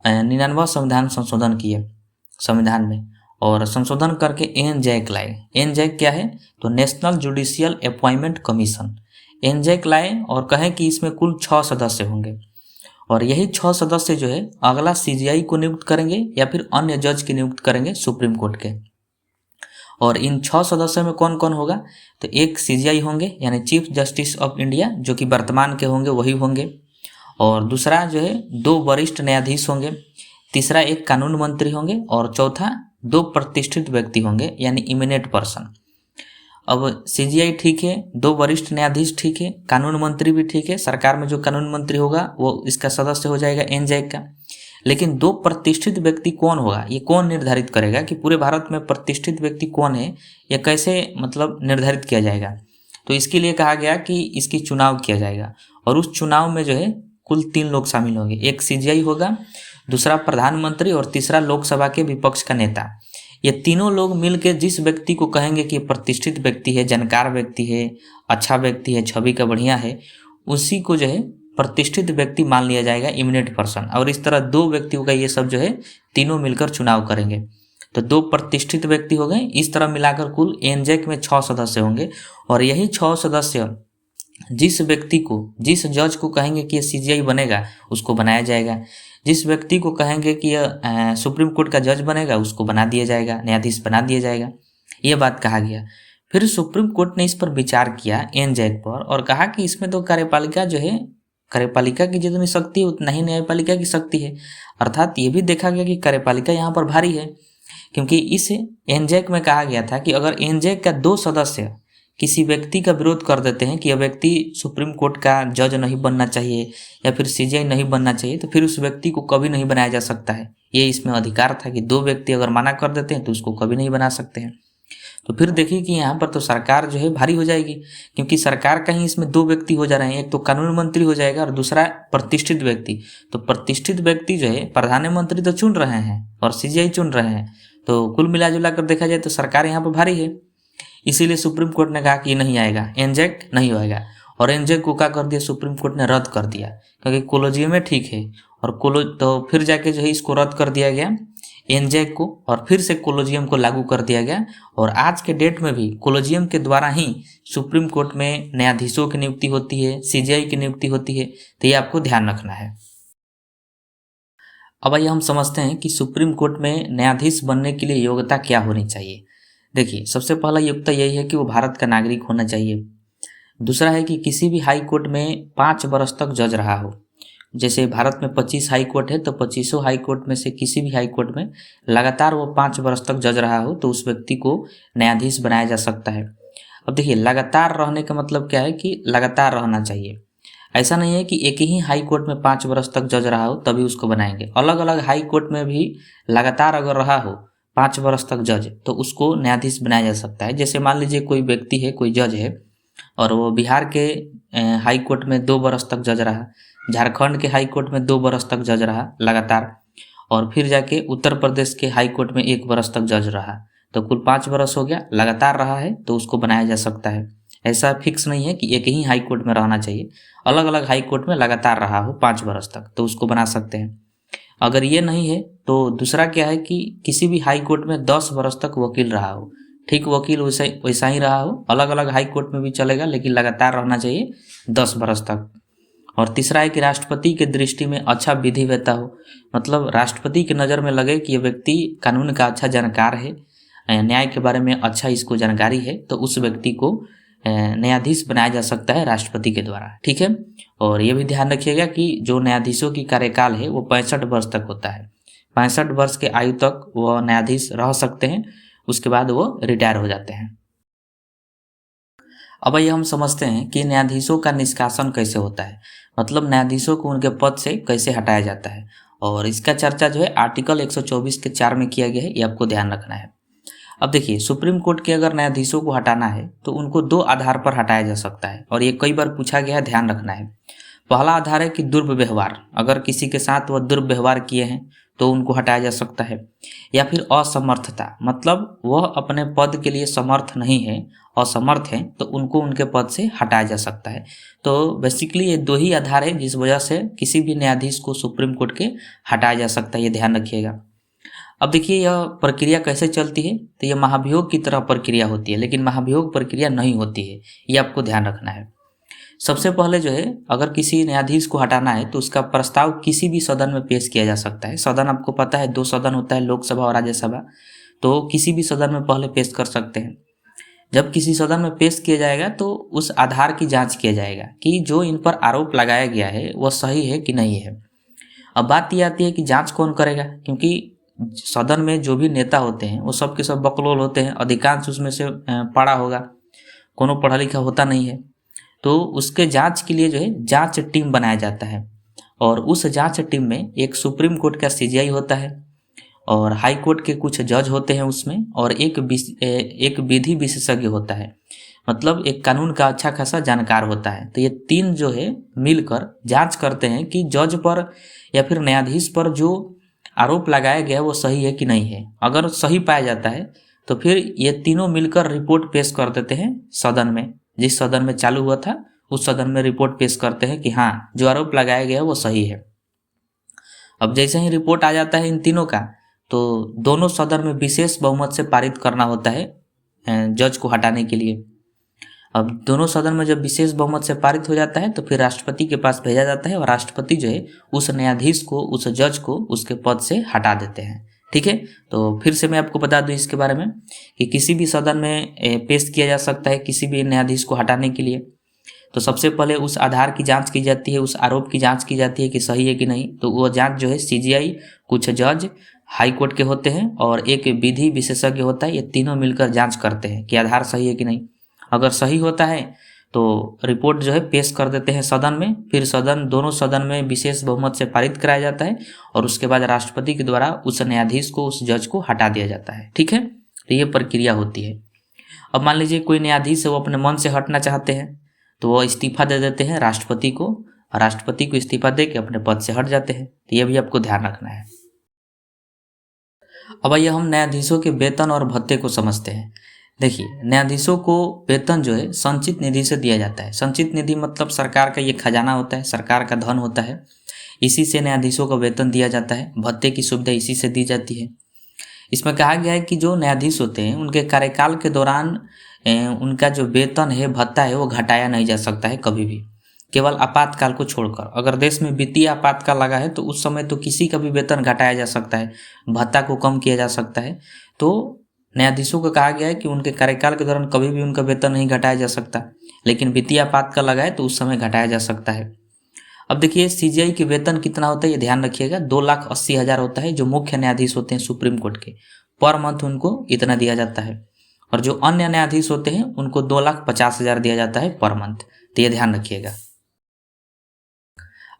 99वां संविधान संशोधन किए संविधान में और संशोधन करके एनजैक लाए। एनजैक क्या है? तो नेशनल जुडिशियल अपॉइंटमेंट कमीशन। एनजैक लाए और कहें कि इसमें कुल 6 सदस्य होंगे और यही 6 सदस्य जो है अगला सीजीआई को नियुक्त करेंगे या फिर अन्य जज की नियुक्त करेंगे सुप्रीम कोर्ट के। और इन 6 सदस्यों में कौन कौन होगा, तो एक सीजीआई होंगे यानी चीफ जस्टिस ऑफ इंडिया, जो कि वर्तमान के होंगे वही होंगे। और दूसरा जो है 2 वरिष्ठ न्यायाधीश होंगे, तीसरा एक कानून मंत्री होंगे और चौथा 2 प्रतिष्ठित व्यक्ति होंगे यानी इमिनेंट पर्सन। अब सीजीआई ठीक है, 2 वरिष्ठ न्यायाधीश ठीक है, कानून मंत्री भी ठीक है, सरकार में जो कानून मंत्री होगा वो इसका सदस्य हो जाएगा एनजैक का। लेकिन 2 प्रतिष्ठित व्यक्ति कौन होगा, ये कौन निर्धारित करेगा कि पूरे भारत में प्रतिष्ठित व्यक्ति कौन है, या कैसे मतलब निर्धारित किया जाएगा। तो इसके लिए कहा गया कि इसकी चुनाव किया जाएगा और उस चुनाव में जो है कुल 3 लोग शामिल होंगे, एक सीजीआई होगा, दूसरा प्रधानमंत्री और तीसरा लोकसभा के विपक्ष का नेता। ये तीनों लोग मिलकर जिस व्यक्ति को कहेंगे कि प्रतिष्ठित व्यक्ति है, जानकार व्यक्ति है, अच्छा व्यक्ति है, छवि का बढ़िया है, उसी को जो है प्रतिष्ठित व्यक्ति मान लिया जाएगा, इमिनेंट पर्सन। और इस तरह 2 व्यक्तियों का ये सब जो है तीनों मिलकर चुनाव करेंगे। तो 2 प्रतिष्ठित व्यक्ति हो गए। इस तरह मिलाकर कुल एनजैक में 6 सदस्य होंगे और यही 6 सदस्य जिस व्यक्ति को, जिस जज को कहेंगे कि ये सीजीआई बनेगा उसको बनाया जाएगा, जिस व्यक्ति को कहेंगे कि यह सुप्रीम कोर्ट का जज बनेगा उसको बना दिया जाएगा, न्यायाधीश बना दिया जाएगा। ये बात कहा गया। फिर सुप्रीम कोर्ट ने इस पर विचार किया एनजैक पर और कहा कि इसमें तो कार्यपालिका जो है, कार्यपालिका की जितनी शक्ति है उतना ही न्यायपालिका की शक्ति है। अर्थात ये भी देखा गया कि कार्यपालिका यहाँ पर भारी है, क्योंकि इस एनजैक में कहा गया था कि अगर एनजैक का 2 सदस्य किसी व्यक्ति का विरोध कर देते हैं कि यह व्यक्ति सुप्रीम कोर्ट का जज नहीं बनना चाहिए या फिर सीजीआई नहीं बनना चाहिए, तो फिर उस व्यक्ति को कभी नहीं बनाया जा सकता है। ये इसमें अधिकार था कि 2 व्यक्ति अगर मना कर देते हैं तो उसको कभी नहीं बना सकते हैं। तो फिर देखिए कि यहाँ पर तो सरकार जो है भारी हो जाएगी, क्योंकि सरकार का ही इसमें 2 व्यक्ति हो जा रहे हैं, एक तो कानून मंत्री हो जाएगा और दूसरा प्रतिष्ठित व्यक्ति। तो प्रतिष्ठित व्यक्ति जो है प्रधानमंत्री तो चुन रहे हैं और सीजीआई चुन रहे हैं, तो कुल मिला जुला कर देखा जाए तो सरकार यहाँ पर भारी है। इसीलिए सुप्रीम कोर्ट ने कहा कि ये नहीं आएगा, एनजैक नहीं होएगा। और एनजैक को क्या कर दिया, सुप्रीम कोर्ट ने रद्द कर दिया, क्योंकि कोलोजियम में ठीक है और तो फिर जाके जो है इसको रद्द कर दिया गया एनजैक को, और फिर से कोलोजियम को लागू कर दिया गया। और आज के डेट में भी कोलोजियम के द्वारा ही सुप्रीम कोर्ट में न्यायाधीशों की नियुक्ति होती है, सीजीआई की नियुक्ति होती है। तो ये आपको ध्यान रखना है। अब आइए हम समझते हैं कि सुप्रीम कोर्ट में न्यायाधीश बनने के लिए योग्यता क्या होनी चाहिए। देखिए, सबसे पहला योग्यता यही है कि वो भारत का नागरिक होना चाहिए। दूसरा है कि किसी भी हाई कोर्ट में 5 वर्ष तक जज रहा हो। जैसे भारत में 25 हाई कोर्ट है, तो 25 हाई कोर्ट में से किसी भी हाई कोर्ट में लगातार वो 5 वर्ष तक जज रहा हो तो उस व्यक्ति को न्यायाधीश बनाया जा सकता है। अब देखिए, लगातार रहने का मतलब क्या है कि लगातार रहना चाहिए। ऐसा नहीं है कि एक ही हाई कोर्ट में 5 वर्ष तक जज रहा हो तभी उसको बनाएंगे। अलग अलग हाई कोर्ट में भी लगातार अगर रहा हो 5 वर्ष तक जज, तो उसको न्यायाधीश बनाया जा सकता है। जैसे मान लीजिए कोई व्यक्ति है, कोई जज है और वो बिहार के हाई कोर्ट में 2 वर्ष तक जज रहा, झारखंड के हाई कोर्ट में 2 वर्ष तक जज रहा लगातार, और फिर जाके उत्तर प्रदेश के हाई कोर्ट में 1 वर्ष तक जज रहा, तो कुल 5 वर्ष हो गया। लगातार रहा है तो उसको बनाया जा सकता है। ऐसा फिक्स नहीं है कि एक ही हाई कोर्ट में रहना चाहिए, अलग अलग हाई कोर्ट में लगातार रहा हो 5 वर्ष तक तो उसको बना सकते हैं। अगर ये नहीं है तो दूसरा क्या है कि किसी भी हाई कोर्ट में 10 वर्ष तक वकील रहा हो। ठीक वकील वैसा ही रहा हो, अलग अलग हाई कोर्ट में भी चलेगा, लेकिन लगातार रहना चाहिए 10 वर्ष तक। और तीसरा है कि राष्ट्रपति के दृष्टि में अच्छा विधिवेत्ता हो, मतलब राष्ट्रपति की नज़र में लगे कि ये व्यक्ति कानून का अच्छा जानकार है, न्याय के बारे में अच्छा इसको जानकारी है, तो उस व्यक्ति को न्यायाधीश बनाया जा सकता है राष्ट्रपति के द्वारा। ठीक है। और ये भी ध्यान रखिएगा कि जो न्यायाधीशों की कार्यकाल है वो 65 वर्ष तक होता है। 65 वर्ष के आयु तक वो न्यायाधीश रह सकते हैं, उसके बाद वो रिटायर हो जाते हैं। अब ये हम समझते हैं कि न्यायाधीशों का निष्कासन कैसे होता है, मतलब न्यायाधीशों को उनके पद से कैसे हटाया जाता है। और इसका चर्चा जो है आर्टिकल 124 के 4 में किया गया है, ये आपको ध्यान रखना है। अब देखिए, सुप्रीम कोर्ट के अगर न्यायाधीशों को हटाना है तो उनको 2 आधार पर हटाया जा सकता है, और ये कई बार पूछा गया है, ध्यान रखना है। पहला आधार है कि दुर्व्यवहार, अगर किसी के साथ वह दुर्व्यवहार किए हैं तो उनको हटाया जा सकता है। या फिर असमर्थता, मतलब वह अपने पद के लिए समर्थ नहीं है, असमर्थ है, तो उनको उनके पद से हटाया जा सकता है। तो बेसिकली ये 2 ही आधार है जिस वजह से किसी भी न्यायाधीश को सुप्रीम कोर्ट के हटाया जा सकता है, ये ध्यान रखिएगा। अब देखिए, यह प्रक्रिया कैसे चलती है, तो यह महाभियोग की तरह प्रक्रिया होती है, लेकिन महाभियोग प्रक्रिया नहीं होती है, ये आपको ध्यान रखना है। सबसे पहले जो है, अगर किसी न्यायाधीश को हटाना है तो उसका प्रस्ताव किसी भी सदन में पेश किया जा सकता है। सदन आपको पता है 2 सदन होता है, लोकसभा और राज्यसभा। तो किसी भी सदन में पहले पेश कर सकते हैं। जब किसी सदन में पेश किया जाएगा तो उस आधार की जांच किया जाएगा कि जो इन पर आरोप लगाया गया है वह सही है कि नहीं है। अब बात ये आती है कि जांच कौन करेगा, क्योंकि सदन में जो भी नेता होते हैं वो सब के सब बकलोल होते हैं, अधिकांश उसमें से पढ़ा होगा, कोनो पढ़ा लिखा होता नहीं है। तो उसके जांच के लिए जो है जांच टीम बनाया जाता है, और उस जांच टीम में एक सुप्रीम कोर्ट का सीजीआई होता है और हाई कोर्ट के कुछ जज होते हैं उसमें, और एक विधि विशेषज्ञ होता है, मतलब एक कानून का अच्छा खासा जानकार होता है। तो ये तीन जो है मिलकर जांच करते हैं कि जज पर या फिर न्यायाधीश पर जो आरोप लगाया गया है वो सही है कि नहीं है। अगर सही पाया जाता है तो फिर ये तीनों मिलकर रिपोर्ट पेश कर देते हैं सदन में, जिस सदन में चालू हुआ था उस सदन में रिपोर्ट पेश करते हैं कि हाँ जो आरोप लगाया गया है वो सही है। अब जैसे ही रिपोर्ट आ जाता है इन तीनों का, तो दोनों सदन में विशेष बहुमत से पारित करना होता है जज को हटाने के लिए। अब दोनों सदन में जब विशेष बहुमत से पारित हो जाता है तो फिर राष्ट्रपति के पास भेजा जाता है, और राष्ट्रपति जो है उस न्यायाधीश को, उस जज को उसके पद से हटा देते हैं। ठीक है, तो फिर से मैं आपको बता दूं इसके बारे में कि किसी भी सदन में पेश किया जा सकता है किसी भी न्यायाधीश को हटाने के लिए। तो सबसे पहले उस आधार की जांच की जाती है, उस आरोप की जांच की जाती है कि सही है कि नहीं। तो वो जांच जो है सीजीआई, कुछ जज हाई कोर्ट के होते हैं और एक विधि विशेषज्ञ होता है, ये तीनों मिलकर जांच करते हैं कि आधार सही है कि नहीं। अगर सही होता है तो रिपोर्ट जो है पेश कर देते हैं सदन में, फिर दोनों सदन में विशेष बहुमत से पारित कराया जाता है, और उसके बाद राष्ट्रपति के द्वारा उस न्यायाधीश को, उस जज को हटा दिया जाता है। ठीक है, तो ये प्रक्रिया होती है। अब मान लीजिए कोई न्यायाधीश है वो अपने मन से हटना चाहते हैं तो वो इस्तीफा दे देते हैं राष्ट्रपति को, और राष्ट्रपति को इस्तीफा दे के अपने पद से हट जाते हैं। तो ये भी आपको ध्यान रखना है। अब आइए हम न्यायाधीशों के वेतन और भत्ते को समझते हैं। देखिए, न्यायाधीशों को वेतन जो है संचित निधि से दिया जाता है। संचित निधि मतलब सरकार का ये खजाना होता है, सरकार का धन होता है, इसी से न्यायाधीशों को वेतन दिया जाता है। भत्ते की सुविधा इसी से दी जाती है। इसमें कहा गया है कि जो न्यायाधीश होते हैं उनके कार्यकाल के दौरान उनका जो वेतन है, भत्ता है, वो घटाया नहीं जा सकता है कभी भी, केवल आपातकाल को छोड़कर। अगर देश में वित्तीय आपातकाल लगा है तो उस समय तो किसी का भी वेतन घटाया जा सकता है, भत्ता को कम किया जा सकता है। तो न्यायाधीशों को कहा गया है कि उनके कार्यकाल के दौरान कभी भी उनका वेतन नहीं घटाया जा सकता, लेकिन वित्तीय आपातकाल लगा है तो उस समय घटाया जा सकता है। अब देखिए, सीजीआई के वेतन कितना होता है ये ध्यान रखिएगा, 2,80,000 होता है। जो मुख्य न्यायाधीश होते हैं सुप्रीम कोर्ट के, पर मंथ उनको इतना दिया जाता है, और जो अन्य न्यायाधीश होते हैं उनको 2,50,000 दिया जाता है पर मंथ। तो ये ध्यान रखिएगा।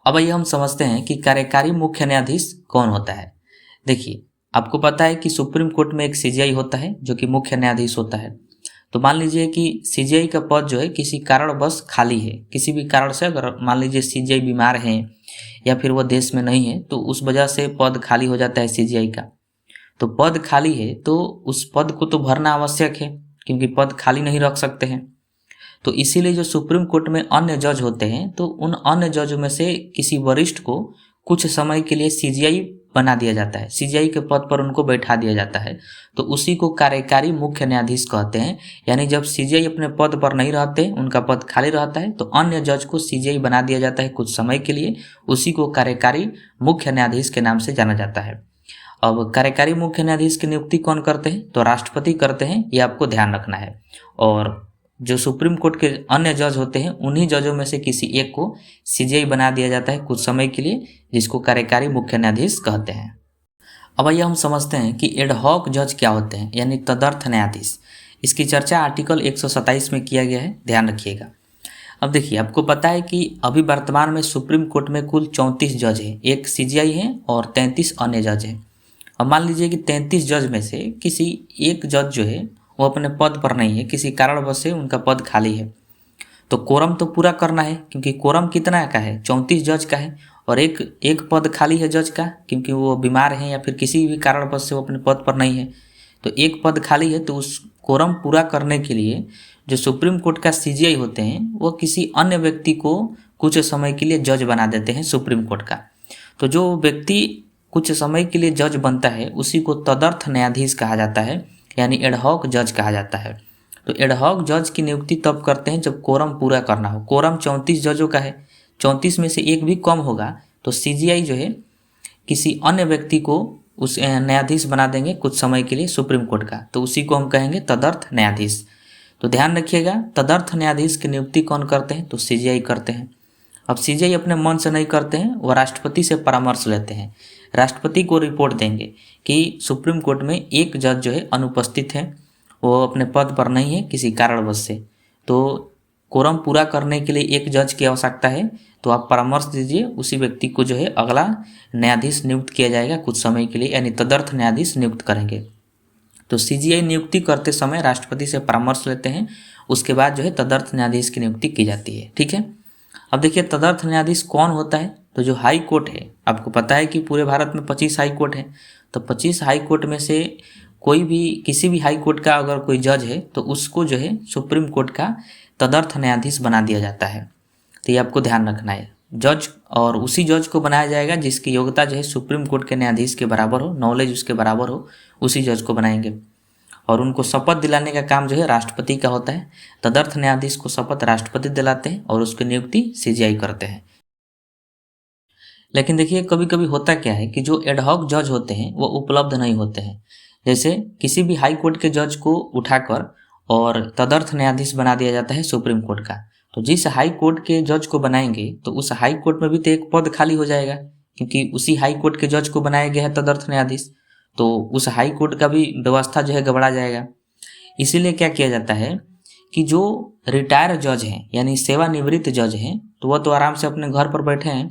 अब आइए हम समझते हैं कि कार्यकारी मुख्य न्यायाधीश कौन होता है। देखिए, आपको पता है कि सुप्रीम कोर्ट में एक सीजीआई होता है जो कि मुख्य न्यायाधीश होता है। तो मान लीजिए कि सीजीआई का पद जो है किसी कारणवश खाली है, किसी भी कारण से, अगर मान लीजिए सीजीआई बीमार है या फिर वो देश में नहीं है तो उस वजह से पद खाली हो जाता है सीजीआई का। तो पद खाली है तो उस पद को तो भरना आवश्यक है, क्योंकि पद खाली नहीं रख सकते हैं। तो इसीलिए जो सुप्रीम कोर्ट में अन्य जज होते हैं तो उन अन्य जजों में से किसी वरिष्ठ को कुछ समय के लिए सीजीआई बना दिया जाता है, सीजीआई के पद पर उनको बैठा दिया जाता है। तो उसी को कार्यकारी मुख्य न्यायाधीश कहते हैं। यानी जब सीजीआई अपने पद पर नहीं रहते, उनका पद खाली रहता है, तो अन्य जज को सीजीआई बना दिया जाता है कुछ समय के लिए, उसी को कार्यकारी मुख्य न्यायाधीश के नाम से जाना जाता है। अब कार्यकारी मुख्य न्यायाधीश की नियुक्ति कौन करते हैं? तो राष्ट्रपति करते हैं, ये आपको ध्यान रखना है। और जो सुप्रीम कोर्ट के अन्य जज होते हैं उन्हीं जजों में से किसी एक को सीजीआई बना दिया जाता है कुछ समय के लिए, जिसको कार्यकारी मुख्य न्यायाधीश कहते हैं। अब आइए हम समझते हैं कि एडहॉक जज क्या होते हैं, यानी तदर्थ न्यायाधीश। इसकी चर्चा आर्टिकल 127 में किया गया है, ध्यान रखिएगा। अब देखिए, आपको पता है कि अभी वर्तमान में सुप्रीम कोर्ट में कुल 34 जज हैं, एक सीजीआई है और 33 अन्य जज हैं। अब मान लीजिए कि 33 जज में से किसी एक जज जो है वो अपने पद पर नहीं है, किसी कारणवश से उनका पद खाली है। तो कोरम तो पूरा करना है, क्योंकि कोरम कितना का है? 34 जज का है, और एक पद खाली है जज का, क्योंकि वो बीमार हैं या फिर किसी भी कारणवश से वो अपने पद पर नहीं है। तो एक पद खाली है, तो उस कोरम पूरा करने के लिए जो सुप्रीम कोर्ट का सीजीआई होते हैं वो किसी अन्य व्यक्ति को कुछ समय के लिए जज बना देते हैं सुप्रीम कोर्ट का। तो जो व्यक्ति कुछ समय के लिए जज बनता है उसी को तदर्थ न्यायाधीश कहा जाता है, यानी एडहॉक जज कहा जाता है। तो एडहॉक जज की नियुक्ति तब करते हैं जब कोरम पूरा करना हो। कोरम 34 जजों का है, 34 में से एक भी कम होगा तो सीजीआई जो है किसी अन्य व्यक्ति को उस न्यायाधीश बना देंगे कुछ समय के लिए सुप्रीम कोर्ट का, तो उसी को हम कहेंगे तदर्थ न्यायाधीश। तो ध्यान रखिएगा, तदर्थ न्यायाधीश की नियुक्ति कौन करते हैं? तो सीजीआई करते हैं। अब सीजीआई अपने मन से नहीं करते हैं, वह राष्ट्रपति से परामर्श लेते हैं। राष्ट्रपति को रिपोर्ट देंगे कि सुप्रीम कोर्ट में एक जज जो है अनुपस्थित है, वो अपने पद पर नहीं है किसी कारणवश से, तो कोरम पूरा करने के लिए एक जज की आवश्यकता है, तो आप परामर्श दीजिए, उसी व्यक्ति को जो है अगला न्यायाधीश नियुक्त किया जाएगा कुछ समय के लिए, यानी तदर्थ न्यायाधीश नियुक्त करेंगे। तो सीजीआई नियुक्ति करते समय राष्ट्रपति से परामर्श लेते हैं, उसके बाद जो है तदर्थ न्यायाधीश की नियुक्ति की जाती है। ठीक है, अब देखिए तदर्थ न्यायाधीश कौन होता है? तो जो हाई कोर्ट है, आपको पता है कि पूरे भारत में 25 हाई कोर्ट है, तो 25 हाई कोर्ट में से कोई भी किसी भी हाई कोर्ट का अगर कोई जज है तो उसको जो है सुप्रीम कोर्ट का तदर्थ न्यायाधीश बना दिया जाता है। तो ये आपको ध्यान रखना है, जज, और उसी जज को बनाया जाएगा जिसकी योग्यता जो है सुप्रीम कोर्ट के न्यायाधीश के बराबर हो, नॉलेज उसके बराबर हो, उसी जज को बनाएंगे। और उनको शपथ दिलाने का काम जो है राष्ट्रपति का होता है। तदर्थ न्यायाधीश को शपथ राष्ट्रपति दिलाते हैं और उसकी नियुक्ति सीजीआई करते हैं। लेकिन देखिए कभी कभी होता क्या है कि जो एडहॉक जज होते हैं वो उपलब्ध नहीं होते हैं। जैसे किसी भी हाई कोर्ट के जज को उठाकर और तदर्थ न्यायाधीश बना दिया जाता है सुप्रीम कोर्ट का, तो जिस हाई कोर्ट के जज को बनाएंगे तो उस हाई कोर्ट में भी तो एक पद खाली हो जाएगा, क्योंकि उसी हाई कोर्ट के जज को बनाया गया है तदर्थ न्यायाधीश, तो उस हाई कोर्ट का भी व्यवस्था जो है गड़बड़ा जाएगा। इसीलिए क्या किया जाता है कि जो रिटायर जज हैं यानी सेवानिवृत्त जज हैं, तो वह तो आराम से अपने घर पर बैठे हैं,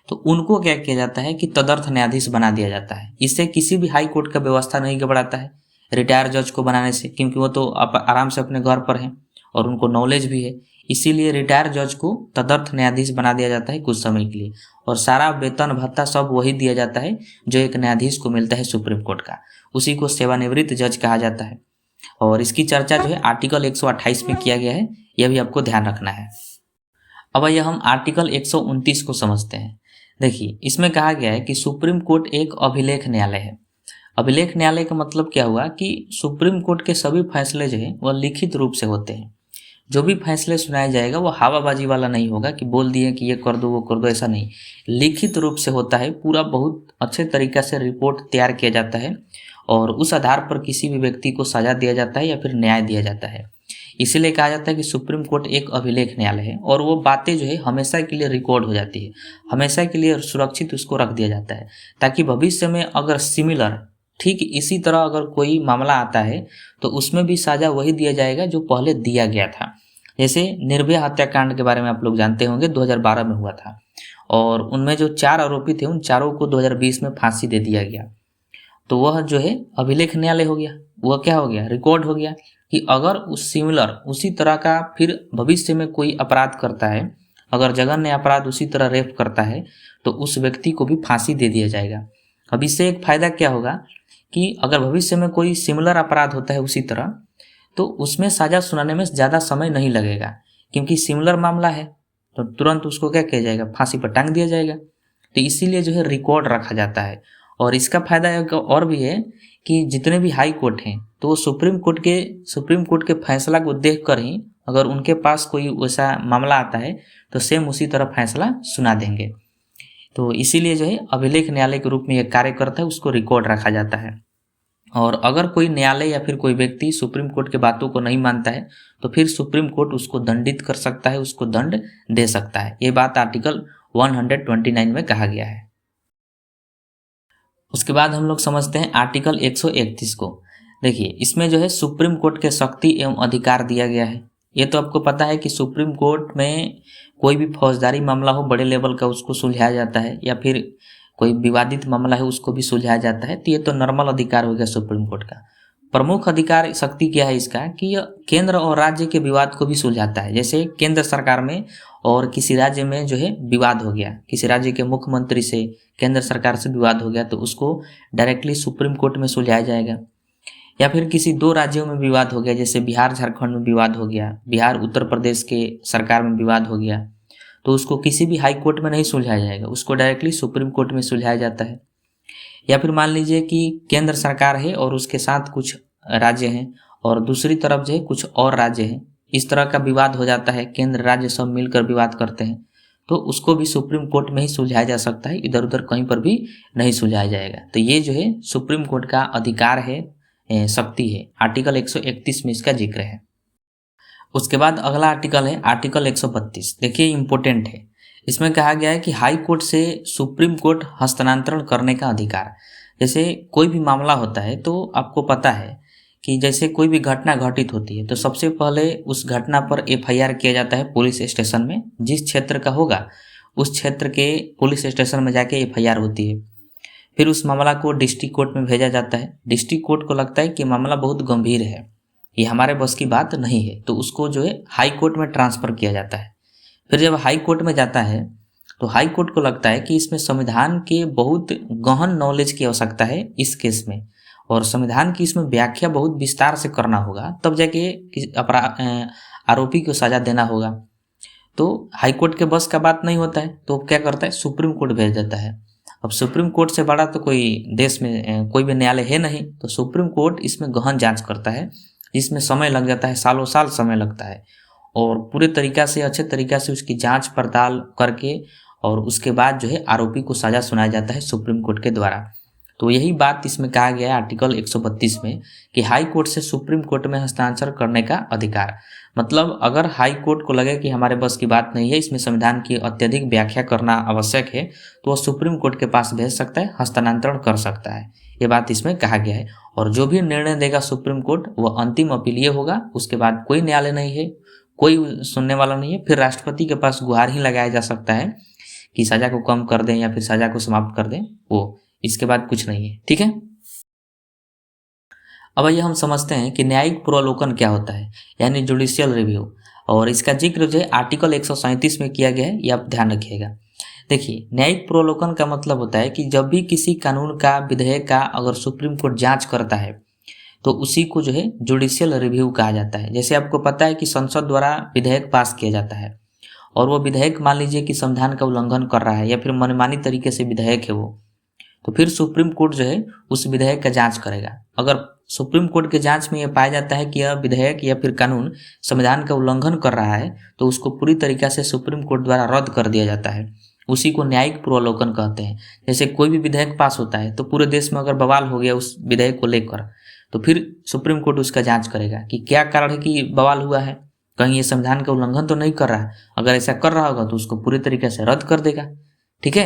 तो उनको क्या किया जाता है कि तदर्थ न्यायाधीश बना दिया जाता है। इससे किसी भी हाई कोर्ट का व्यवस्था नहीं गड़बड़ाता है रिटायर जज को बनाने से, क्योंकि वो तो आराम से अपने घर पर हैं और उनको नॉलेज भी है। इसीलिए रिटायर जज को तदर्थ न्यायाधीश बना दिया जाता है कुछ समय के लिए, और सारा वेतन भत्ता सब वही दिया जाता है जो एक न्यायाधीश को मिलता है सुप्रीम कोर्ट का, उसी को सेवानिवृत्त जज कहा जाता है। और इसकी चर्चा जो है आर्टिकल 128 में किया गया है, यह भी आपको ध्यान रखना है। अब यह हम आर्टिकल 129 को समझते हैं। देखिए इसमें कहा गया है कि सुप्रीम कोर्ट एक अभिलेख न्यायालय है। अभिलेख न्यायालय का मतलब क्या हुआ कि सुप्रीम कोर्ट के सभी फैसले जो है वह लिखित रूप से होते हैं। जो भी फैसले सुनाया जाएगा वो हवाबाजी वाला नहीं होगा कि बोल दिए कि ये कर दो वो कर दो, ऐसा नहीं, लिखित रूप से होता है। पूरा बहुत अच्छे तरीक़े से रिपोर्ट तैयार किया जाता है और उस आधार पर किसी भी व्यक्ति को सजा दिया जाता है या फिर न्याय दिया जाता है। इसीलिए कहा जाता है कि सुप्रीम कोर्ट एक अभिलेख न्यायालय है, और वो बातें जो है हमेशा के लिए रिकॉर्ड हो जाती है, हमेशा के लिए सुरक्षित उसको रख दिया जाता है, ताकि भविष्य में अगर सिमिलर ठीक इसी तरह अगर कोई मामला आता है तो उसमें भी सजा वही दिया जाएगा जो पहले दिया गया था। जैसे निर्भया हत्याकांड के बारे में आप लोग जानते होंगे, 2012 में हुआ था, और उनमें जो 4 आरोपी थे उन चारों को 2020 में फांसी दे दिया गया। तो वह जो है अभिलेख न्यायालय हो गया, वह क्या हो गया, रिकॉर्ड हो गया कि अगर उस सिमिलर उसी तरह का फिर भविष्य में कोई अपराध करता है, अगर जघन्य अपराध उसी तरह रेप करता है, तो उस व्यक्ति को भी फांसी दे दिया जाएगा। अब इससे एक फ़ायदा क्या होगा कि अगर भविष्य में कोई सिमिलर अपराध होता है उसी तरह, तो उसमें सजा सुनाने में ज़्यादा समय नहीं लगेगा, क्योंकि सिमिलर मामला है तो तुरंत उसको क्या किया जाएगा, फांसी पर टांग दिया जाएगा। तो इसीलिए जो है रिकॉर्ड रखा जाता है। और इसका फायदा एक और भी है कि जितने भी हाई कोर्ट हैं तो वो सुप्रीम कोर्ट के फैसला को देख कर ही अगर उनके पास कोई वैसा मामला आता है तो सेम उसी तरह फैसला सुना देंगे। तो इसीलिए जो है अभिलेख न्यायालय के रूप में यह कार्य करता है, उसको रिकॉर्ड रखा जाता है। और अगर कोई न्यायालय या फिर कोई व्यक्ति सुप्रीम कोर्ट के बातों को नहीं मानता है तो फिर सुप्रीम कोर्ट उसको दंडित कर सकता है, उसको दंड दे सकता है। ये बात आर्टिकल 129 में कहा गया है। उसके बाद हम लोग समझते हैं आर्टिकल 131 को। देखिए इसमें जो है सुप्रीम कोर्ट के शक्ति एवं अधिकार दिया गया है। ये तो आपको पता है कि सुप्रीम कोर्ट में कोई भी फौजदारी मामला हो बड़े लेवल का उसको सुलझाया जाता है, या फिर कोई विवादित मामला है उसको भी सुलझाया जाता है। तो ये तो नॉर्मल अधिकार हो गया सुप्रीम कोर्ट का। प्रमुख अधिकार शक्ति क्या है इसका कि यह केंद्र और राज्य के विवाद को भी सुलझाता है। जैसे केंद्र सरकार में और किसी राज्य में जो है विवाद हो गया, किसी राज्य के मुख्यमंत्री से केंद्र सरकार से विवाद हो गया, तो उसको डायरेक्टली सुप्रीम कोर्ट में सुलझाया जाएगा। या फिर किसी 2 राज्यों में विवाद हो गया, जैसे बिहार झारखंड में विवाद हो गया, बिहार उत्तर प्रदेश के सरकार में विवाद हो गया, तो उसको किसी भी हाई कोर्ट में नहीं सुलझाया जाएगा, उसको डायरेक्टली सुप्रीम कोर्ट में सुलझाया जाता है। या फिर मान लीजिए कि केंद्र सरकार है और उसके साथ कुछ राज्य हैं और दूसरी तरफ जो है कुछ और राज्य हैं, इस तरह का विवाद हो जाता है, केंद्र राज्य सब मिलकर विवाद करते हैं, तो उसको भी सुप्रीम कोर्ट में ही सुलझाया जा सकता है, इधर उधर कहीं पर भी नहीं सुलझाया जाएगा। तो ये जो है सुप्रीम कोर्ट का अधिकार है, शक्ति है। आर्टिकल 131 में इसका जिक्र है। उसके बाद अगला आर्टिकल है आर्टिकल 132। देखिए इम्पोर्टेंट है। इसमें कहा गया है कि हाई कोर्ट से सुप्रीम कोर्ट हस्तांतरण करने का अधिकार। जैसे कोई भी मामला होता है तो आपको पता है कि जैसे कोई भी घटना घटित होती है तो सबसे पहले उस घटना पर एफआईआर किया जाता है पुलिस स्टेशन में, जिस क्षेत्र का होगा उस क्षेत्र के पुलिस स्टेशन में जाके एफआईआर होती है। फिर उस मामला को डिस्ट्रिक्ट कोर्ट में भेजा जाता है। डिस्ट्रिक्ट कोर्ट को लगता है कि मामला बहुत गंभीर है, ये हमारे बस की बात नहीं है, तो उसको जो है हाई कोर्ट में ट्रांसफ़र किया जाता है। फिर जब हाई कोर्ट में जाता है तो हाई कोर्ट को लगता है कि इसमें संविधान के बहुत गहन नॉलेज की आवश्यकता है इस केस में, और संविधान की इसमें व्याख्या बहुत विस्तार से करना होगा, तब जाके आरोपी को सजा देना होगा। तो हाई कोर्ट के बस का बात नहीं होता है, तो क्या करता है, सुप्रीम कोर्ट भेज देता है। अब सुप्रीम कोर्ट से बड़ा तो कोई देश में कोई भी न्यायालय है नहीं, तो सुप्रीम कोर्ट इसमें गहन जांच करता है, जिसमें समय लग जाता है, सालों साल समय लगता है, और पूरे तरीक़ा से अच्छे तरीक़ा से उसकी जांच पड़ताल करके और उसके बाद जो है आरोपी को सज़ा सुनाया जाता है सुप्रीम कोर्ट के द्वारा। तो यही बात इसमें कहा गया है आर्टिकल 132 में कि हाई कोर्ट से सुप्रीम कोर्ट में हस्तांतरण करने का अधिकार। मतलब अगर हाई कोर्ट को लगे कि हमारे बस की बात नहीं है, इसमें संविधान की अत्यधिक व्याख्या करना आवश्यक है, तो वह सुप्रीम कोर्ट के पास भेज सकता है, हस्तांतरण कर सकता है। ये बात इसमें कहा गया है। और जो भी निर्णय देगा सुप्रीम कोर्ट वह अंतिम अपीलीय होगा, उसके बाद कोई न्यायालय नहीं है, कोई सुनने वाला नहीं है। फिर राष्ट्रपति के पास गुहार ही लगाया जा सकता है कि सज़ा को कम कर दें या फिर सज़ा को समाप्त कर दें, वो इसके बाद कुछ नहीं है। ठीक है, अब ये हम समझते हैं कि न्यायिक पुनरावलोकन क्या होता है, यानी जुडिशियल रिव्यू, और इसका जिक्र जो है आर्टिकल 137 में किया गया है, ये आप ध्यान रखिएगा। देखिए न्यायिक पुनरावलोकन का मतलब होता है कि जब भी किसी कानून का, विधेयक का अगर सुप्रीम कोर्ट जांच करता है तो उसी को जो है जुडिशियल रिव्यू कहा जाता है। जैसे आपको पता है कि संसद द्वारा विधेयक पास किया जाता है और वो विधेयक मान लीजिए कि संविधान का उल्लंघन कर रहा है या फिर मनमानी तरीके से विधेयक है वो, तो फिर सुप्रीम कोर्ट जो है उस विधेयक का जांच करेगा। अगर सुप्रीम कोर्ट के जांच में यह पाया जाता है कि यह विधेयक या फिर कानून संविधान का उल्लंघन कर रहा है तो उसको पूरी तरीक़ा से सुप्रीम कोर्ट द्वारा रद्द कर दिया जाता है। उसी को न्यायिक पुनरावलोकन कहते हैं। जैसे कोई भी विधेयक पास होता है तो पूरे देश में अगर बवाल हो गया उस विधेयक को लेकर, तो फिर सुप्रीम कोर्ट उसका जांच करेगा कि क्या कारण है कि बवाल हुआ है, कहीं ये संविधान का उल्लंघन तो नहीं कर रहा है। अगर ऐसा कर रहा होगा तो उसको पूरी तरीके से रद्द कर देगा। ठीक है,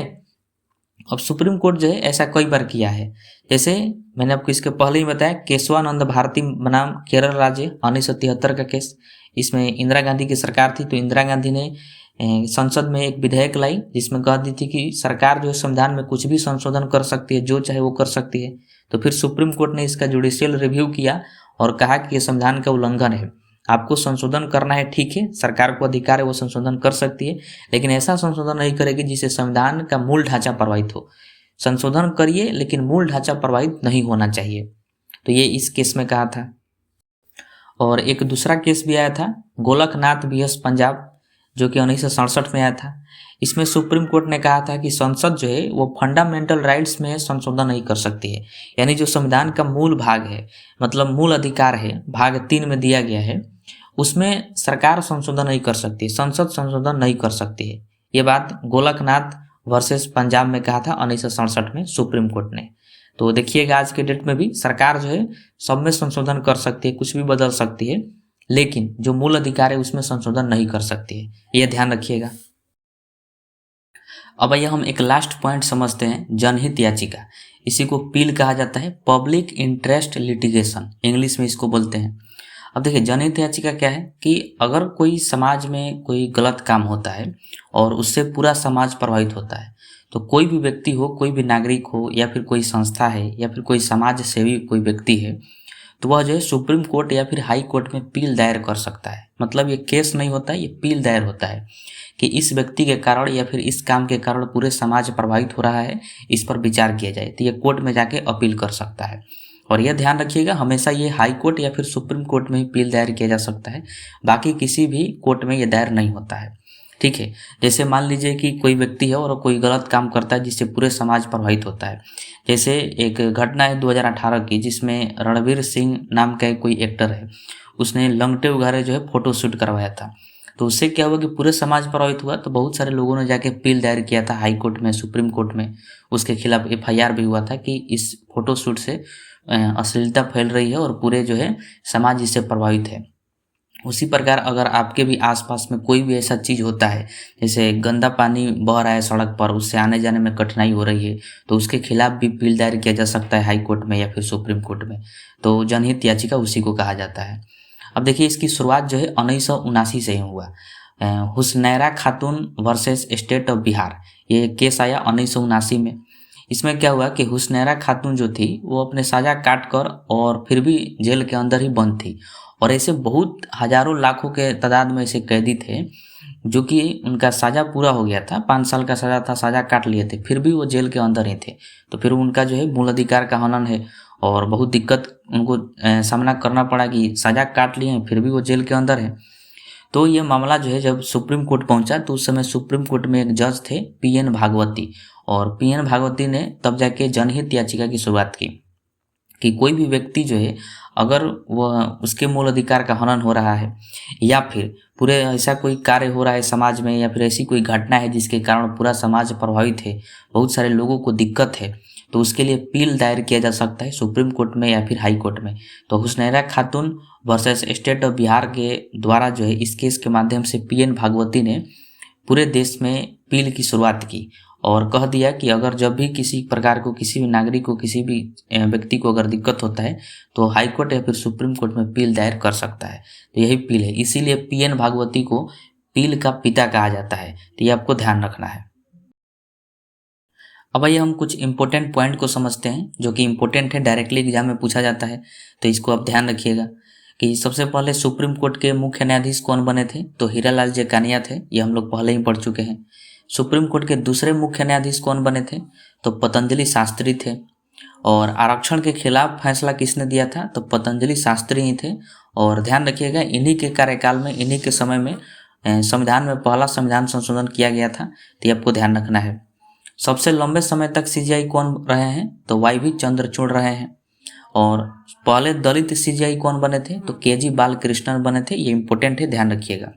अब सुप्रीम कोर्ट जो है ऐसा कई बार किया है। जैसे मैंने आपको इसके पहले ही बताया, केशवानंद भारती बनाम केरल राज्य 1973 का केस। इसमें इंदिरा गांधी की सरकार थी, तो इंदिरा गांधी ने संसद में एक विधेयक लाई जिसमें कह दी थी कि सरकार जो है संविधान में कुछ भी संशोधन कर सकती है, जो चाहे वो कर सकती है। तो फिर सुप्रीम कोर्ट ने इसका जुडिशियल रिव्यू किया और कहा कि ये संविधान का उल्लंघन है, आपको संशोधन करना है, ठीक है, सरकार को अधिकार है, वो संशोधन कर सकती है, लेकिन ऐसा संशोधन नहीं करेगी जिससे संविधान का मूल ढांचा प्रभावित हो। संशोधन करिए लेकिन मूल ढांचा प्रभावित नहीं होना चाहिए। तो ये इस केस में कहा था। और एक दूसरा केस भी आया था, गोलकनाथ बीएस पंजाब, जो कि 1967 में आया था। इसमें सुप्रीम कोर्ट ने कहा था कि संसद जो है वो फंडामेंटल राइट्स में संशोधन नहीं कर सकती है, यानी जो संविधान का मूल भाग है, मतलब मूल अधिकार है, भाग 3 में दिया गया है, उसमें सरकार संशोधन नहीं कर सकती, संसद संशोधन नहीं कर सकती है। ये बात गोलकनाथ वर्सेस पंजाब में कहा था 1967 में सुप्रीम कोर्ट ने। तो देखिएगा आज के डेट में भी सरकार जो है सब में संशोधन कर सकती है, कुछ भी बदल सकती है, लेकिन जो मूल अधिकार है उसमें संशोधन नहीं कर सकती है, ये ध्यान रखिएगा। अब आइए हम एक लास्ट पॉइंट समझते हैं, जनहित याचिका। इसी को पील कहा जाता है, पब्लिक इंटरेस्ट लिटिगेशन इंग्लिश में इसको बोलते हैं। अब देखिए जनहित याचिका क्या है कि अगर कोई समाज में कोई गलत काम होता है और उससे पूरा समाज प्रभावित होता है, तो कोई भी व्यक्ति हो, कोई भी नागरिक हो, या फिर कोई संस्था है, या फिर कोई समाज सेवी कोई व्यक्ति है, तो वह जो है सुप्रीम कोर्ट या फिर हाई कोर्ट में पील दायर कर सकता है। मतलब ये केस नहीं होता है, ये पील दायर होता है कि इस व्यक्ति के कारण या फिर इस काम के कारण पूरे समाज प्रभावित हो रहा है, इस पर विचार किया जाए। तो ये कोर्ट में जाके अपील कर सकता है। और यह ध्यान रखिएगा, हमेशा ये हाई कोर्ट या फिर सुप्रीम कोर्ट में ही पील दायर किया जा सकता है, बाकी किसी भी कोर्ट में ये दायर नहीं होता है। ठीक है, जैसे मान लीजिए कि कोई व्यक्ति है और कोई गलत काम करता है जिससे पूरे समाज प्रभावित होता है। जैसे एक घटना है 2018 की, जिसमें रणवीर सिंह नाम का कोई एक्टर है, उसने लंगटे उघारे जो है फोटो शूट करवाया था। तो उससे क्या हुआ कि पूरे समाज प्रभावित हुआ। तो बहुत सारे लोगों ने जाके अपील दायर किया था हाई कोर्ट में, सुप्रीम कोर्ट में। उसके खिलाफ एफआईआर भी हुआ था कि इस फोटोशूट से अश्लीलता फैल रही है और पूरे जो है समाज इससे प्रभावित है। उसी प्रकार अगर आपके भी आसपास में कोई भी ऐसा चीज़ होता है, जैसे गंदा पानी बह रहा है सड़क पर, उससे आने जाने में कठिनाई हो रही है, तो उसके खिलाफ भी अपील दायर किया जा सकता है हाई कोर्ट में या फिर सुप्रीम कोर्ट में। तो जनहित याचिका उसी को कहा जाता है। अब देखिए, इसकी शुरुआत जो है 1979 से ही हुआ। हुसनैरा खातून वर्सेस स्टेट ऑफ बिहार, ये केस आया 1979 में। इसमें क्या हुआ कि हुसनैरा खातून जो थी वो अपने सजा काट कर और फिर भी जेल के अंदर ही बंद थी। और ऐसे बहुत हजारों लाखों के तादाद में ऐसे कैदी थे जो कि उनका सजा पूरा हो गया था, 5 साल का सजा था, सजा काट लिए थे, फिर भी वो जेल के अंदर ही थे। तो फिर उनका जो है मूल अधिकार का हनन है और बहुत दिक्कत उनको सामना करना पड़ा कि सजा काट लिए हैं फिर भी वो जेल के अंदर है। तो ये मामला जो है जब सुप्रीम कोर्ट पहुंचा तो उस समय सुप्रीम कोर्ट में एक जज थे पीएन भागवती, और पीएन भागवती ने तब जाके जनहित याचिका की शुरुआत की कि कोई भी व्यक्ति जो है अगर वह उसके मूल अधिकार का हनन हो रहा है या फिर पूरे ऐसा कोई कार्य हो रहा है समाज में या फिर ऐसी कोई घटना है जिसके कारण पूरा समाज प्रभावित है, बहुत सारे लोगों को दिक्कत है, तो उसके लिए अपील दायर किया जा सकता है सुप्रीम कोर्ट में या फिर हाई कोर्ट में। तो हुसनैरा खातून वर्सेस स्टेट ऑफ बिहार के द्वारा जो है इस केस के माध्यम से पीएन भागवती ने पूरे देश में अपील की शुरुआत की और कह दिया कि अगर जब भी किसी प्रकार को, किसी भी नागरिक को, किसी भी व्यक्ति को अगर दिक्कत होता है तो हाई कोर्ट या फिर सुप्रीम कोर्ट में अपील दायर कर सकता है। तो यही अपील है, इसीलिए पीएन भागवती को अपील का पिता कहा जाता है। तो ये आपको ध्यान रखना है। अब आइए हम कुछ इंपॉर्टेंट पॉइंट को समझते हैं जो कि इंपॉर्टेंट है, डायरेक्टली एग्जाम में पूछा जाता है, तो इसको आप ध्यान रखिएगा। कि सबसे पहले सुप्रीम कोर्ट के मुख्य न्यायाधीश कौन बने थे, तो हीरालाल जेकानिया थे, ये हम लोग पहले ही पढ़ चुके हैं। सुप्रीम कोर्ट के दूसरे मुख्य न्यायाधीश कौन बने थे, तो पतंजलि शास्त्री थे। और आरक्षण के खिलाफ फैसला किसने दिया था, तो पतंजलि शास्त्री ही थे। और ध्यान रखिएगा, इन्हीं के कार्यकाल में, इन्हीं के समय में संविधान में पहला संविधान संशोधन किया गया था, तो ये आपको ध्यान रखना है। सबसे लंबे समय तक सीजीआई कौन रहे हैं, तो वाई चंद्रचूड़ रहे हैं। और पहले दलित सीजीआई कौन बने थे, तो केजी बालकृष्णन बने थे, ये इंपॉर्टेंट है, ध्यान रखिएगा।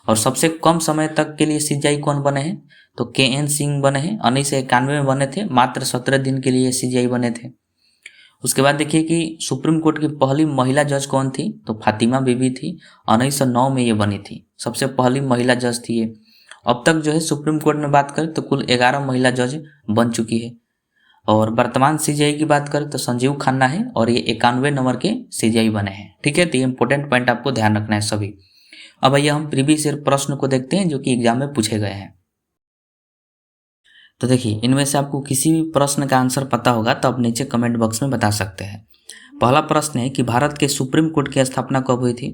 और सबसे कम समय तक के लिए सीजीआई कौन बने हैं, तो केएन सिंह बने हैं, 1991 में बने थे, मात्र 17 दिन के लिए सीजीआई बने थे। उसके बाद देखिए कि सुप्रीम कोर्ट की पहली महिला जज कौन थी, तो फातिमा बीबी थी, 1909 में ये बनी थी, सबसे पहली महिला जज थी ये। अब तक जो है सुप्रीम कोर्ट में बात करें तो कुल 11 महिला जज बन चुकी है। और वर्तमान सीजीआई की बात करें तो संजीव खन्ना है और ये 91 नंबर के सीजीआई बने हैं। ठीक है, तो ये इंपॉर्टेंट पॉइंट आपको ध्यान रखना है सभी। अब आइए हम प्रीवियस ईयर प्रश्न को देखते हैं जो कि एग्जाम में पूछे गए हैं। तो देखिए, इनमें से आपको किसी भी प्रश्न का आंसर पता होगा तो आप नीचे कमेंट बॉक्स में बता सकते हैं। पहला प्रश्न है कि भारत के सुप्रीम कोर्ट की स्थापना कब हुई थी,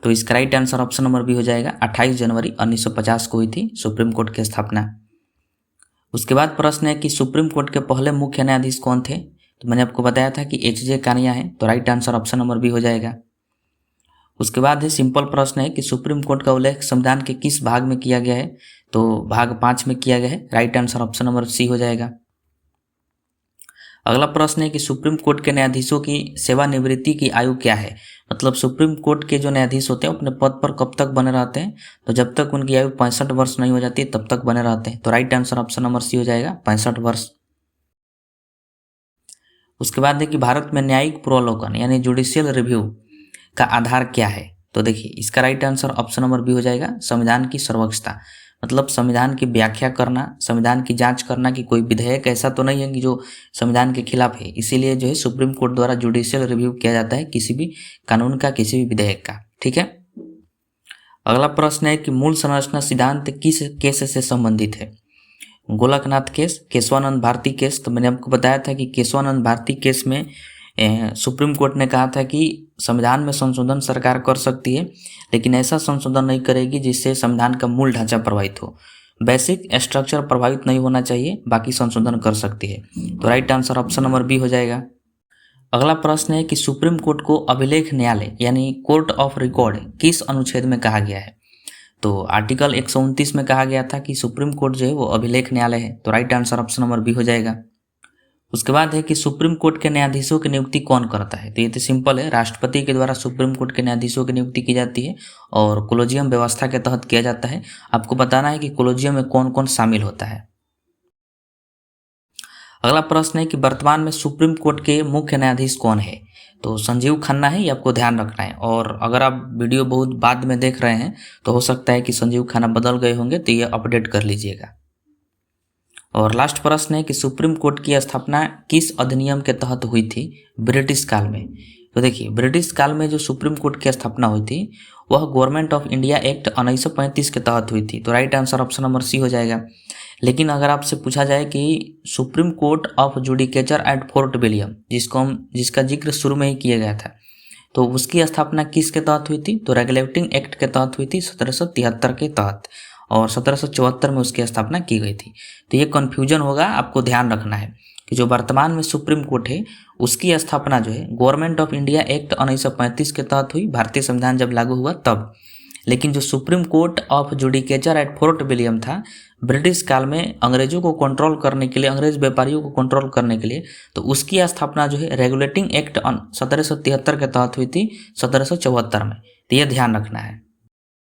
तो इसका right answer option number B हो जाएगा, 28 जनवरी 1950 को हुई थी सुप्रीम कोर्ट की स्थापना। उसके बाद प्रश्न है कि सुप्रीम कोर्ट के पहले मुख्य न्यायाधीश कौन थे, तो मैंने आपको बताया था कि एच जे कानिया है, तो right answer option number B हो जाएगा। उसके बाद है सिंपल प्रश्न है कि सुप्रीम कोर्ट का उल्लेख संविधान के किस भाग में किया गया है, तो भाग 5 में किया गया है, right answer option number C हो जाएगा। अगला प्रश्न है कि सुप्रीम कोर्ट के न्यायाधीशों की सेवानिवृत्ति की आयु क्या है, मतलब सुप्रीम कोर्ट के जो न्यायाधीश होते हैं अपने पद पर कब तक बने रहते हैं, तो जब तक उनकी आयु 65 वर्ष नहीं हो जाती तब तक बने रहते हैं, तो right answer option number C हो जाएगा, 65 वर्ष। उसके बाद है कि भारत में न्यायिक पुनरावलोकन यानी जुडिशियल रिव्यू का आधार क्या है, तो देखिए इसका right answer option number B हो जाएगा, संविधान की सर्वोच्चता, मतलब संविधान की व्याख्या करना, संविधान की जांच करना कि कोई विधेयक ऐसा तो नहीं है कि जो संविधान के खिलाफ है, इसीलिए जो है सुप्रीम कोर्ट द्वारा जुडिशियल रिव्यू किया जाता है किसी भी कानून का, किसी भी विधेयक का। ठीक है, अगला प्रश्न है कि मूल संरचना सिद्धांत किस केस से संबंधित है, गोलकनाथ केस, केशवानंद भारती केस। तो मैंने आपको बताया था कि केशवानंद भारती केस में सुप्रीम कोर्ट ने कहा था कि संविधान में संशोधन सरकार कर सकती है, लेकिन ऐसा संशोधन नहीं करेगी जिससे संविधान का मूल ढांचा प्रभावित हो, बेसिक स्ट्रक्चर प्रभावित नहीं होना चाहिए, बाकी संशोधन कर सकती है, तो right answer option number B हो जाएगा। अगला प्रश्न है कि सुप्रीम कोर्ट को अभिलेख न्यायालय यानी कोर्ट ऑफ रिकॉर्ड किस अनुच्छेद में कहा गया है, तो आर्टिकल 129 में कहा गया था कि सुप्रीम कोर्ट जो है वो अभिलेख न्यायालय है, तो right answer option number B हो जाएगा। उसके बाद है कि सुप्रीम कोर्ट के न्यायाधीशों की नियुक्ति कौन करता है। तो ये तो सिंपल है, राष्ट्रपति के द्वारा सुप्रीम कोर्ट के न्यायाधीशों की नियुक्ति की जाती है और कोलेजियम व्यवस्था के तहत किया जाता है। आपको बताना है कि कोलेजियम में कौन कौन शामिल होता है। अगला प्रश्न है कि वर्तमान में सुप्रीम कोर्ट के मुख्य न्यायाधीश कौन है। तो संजीव खन्ना है, ये आपको ध्यान रखना है। और अगर आप वीडियो बहुत बाद में देख रहे हैं तो हो सकता है कि संजीव खन्ना बदल गए होंगे, तो ये अपडेट कर लीजिएगा। और लास्ट प्रश्न है कि सुप्रीम कोर्ट की स्थापना किस अधिनियम के तहत हुई थी ब्रिटिश काल में। तो देखिए, ब्रिटिश काल में जो सुप्रीम कोर्ट की स्थापना हुई थी वह गवर्नमेंट ऑफ इंडिया एक्ट 1935 के तहत हुई थी। तो right answer option number C हो जाएगा। लेकिन अगर आपसे पूछा जाए कि Supreme Court of Judicature at Fort William, जिसका जिक्र शुरू में ही किया गया था, तो उसकी स्थापना किसके तहत हुई थी। तो रेगुलेटिंग एक्ट के तहत हुई थी 1773 के तहत, और 1774 में उसकी स्थापना की गई थी। तो ये कन्फ्यूजन होगा, आपको ध्यान रखना है कि जो वर्तमान में सुप्रीम कोर्ट है उसकी स्थापना जो है गवर्नमेंट ऑफ इंडिया एक्ट 1935 के तहत हुई, भारतीय संविधान जब लागू हुआ तब। लेकिन जो Supreme Court of Judicature at Fort William था, ब्रिटिश काल में अंग्रेजों को कंट्रोल करने के लिए, अंग्रेज व्यापारियों को कंट्रोल करने के लिए, तो उसकी स्थापना जो है रेगुलेटिंग एक्ट 1773 के तहत हुई थी 1774 में। तो ये ध्यान रखना है।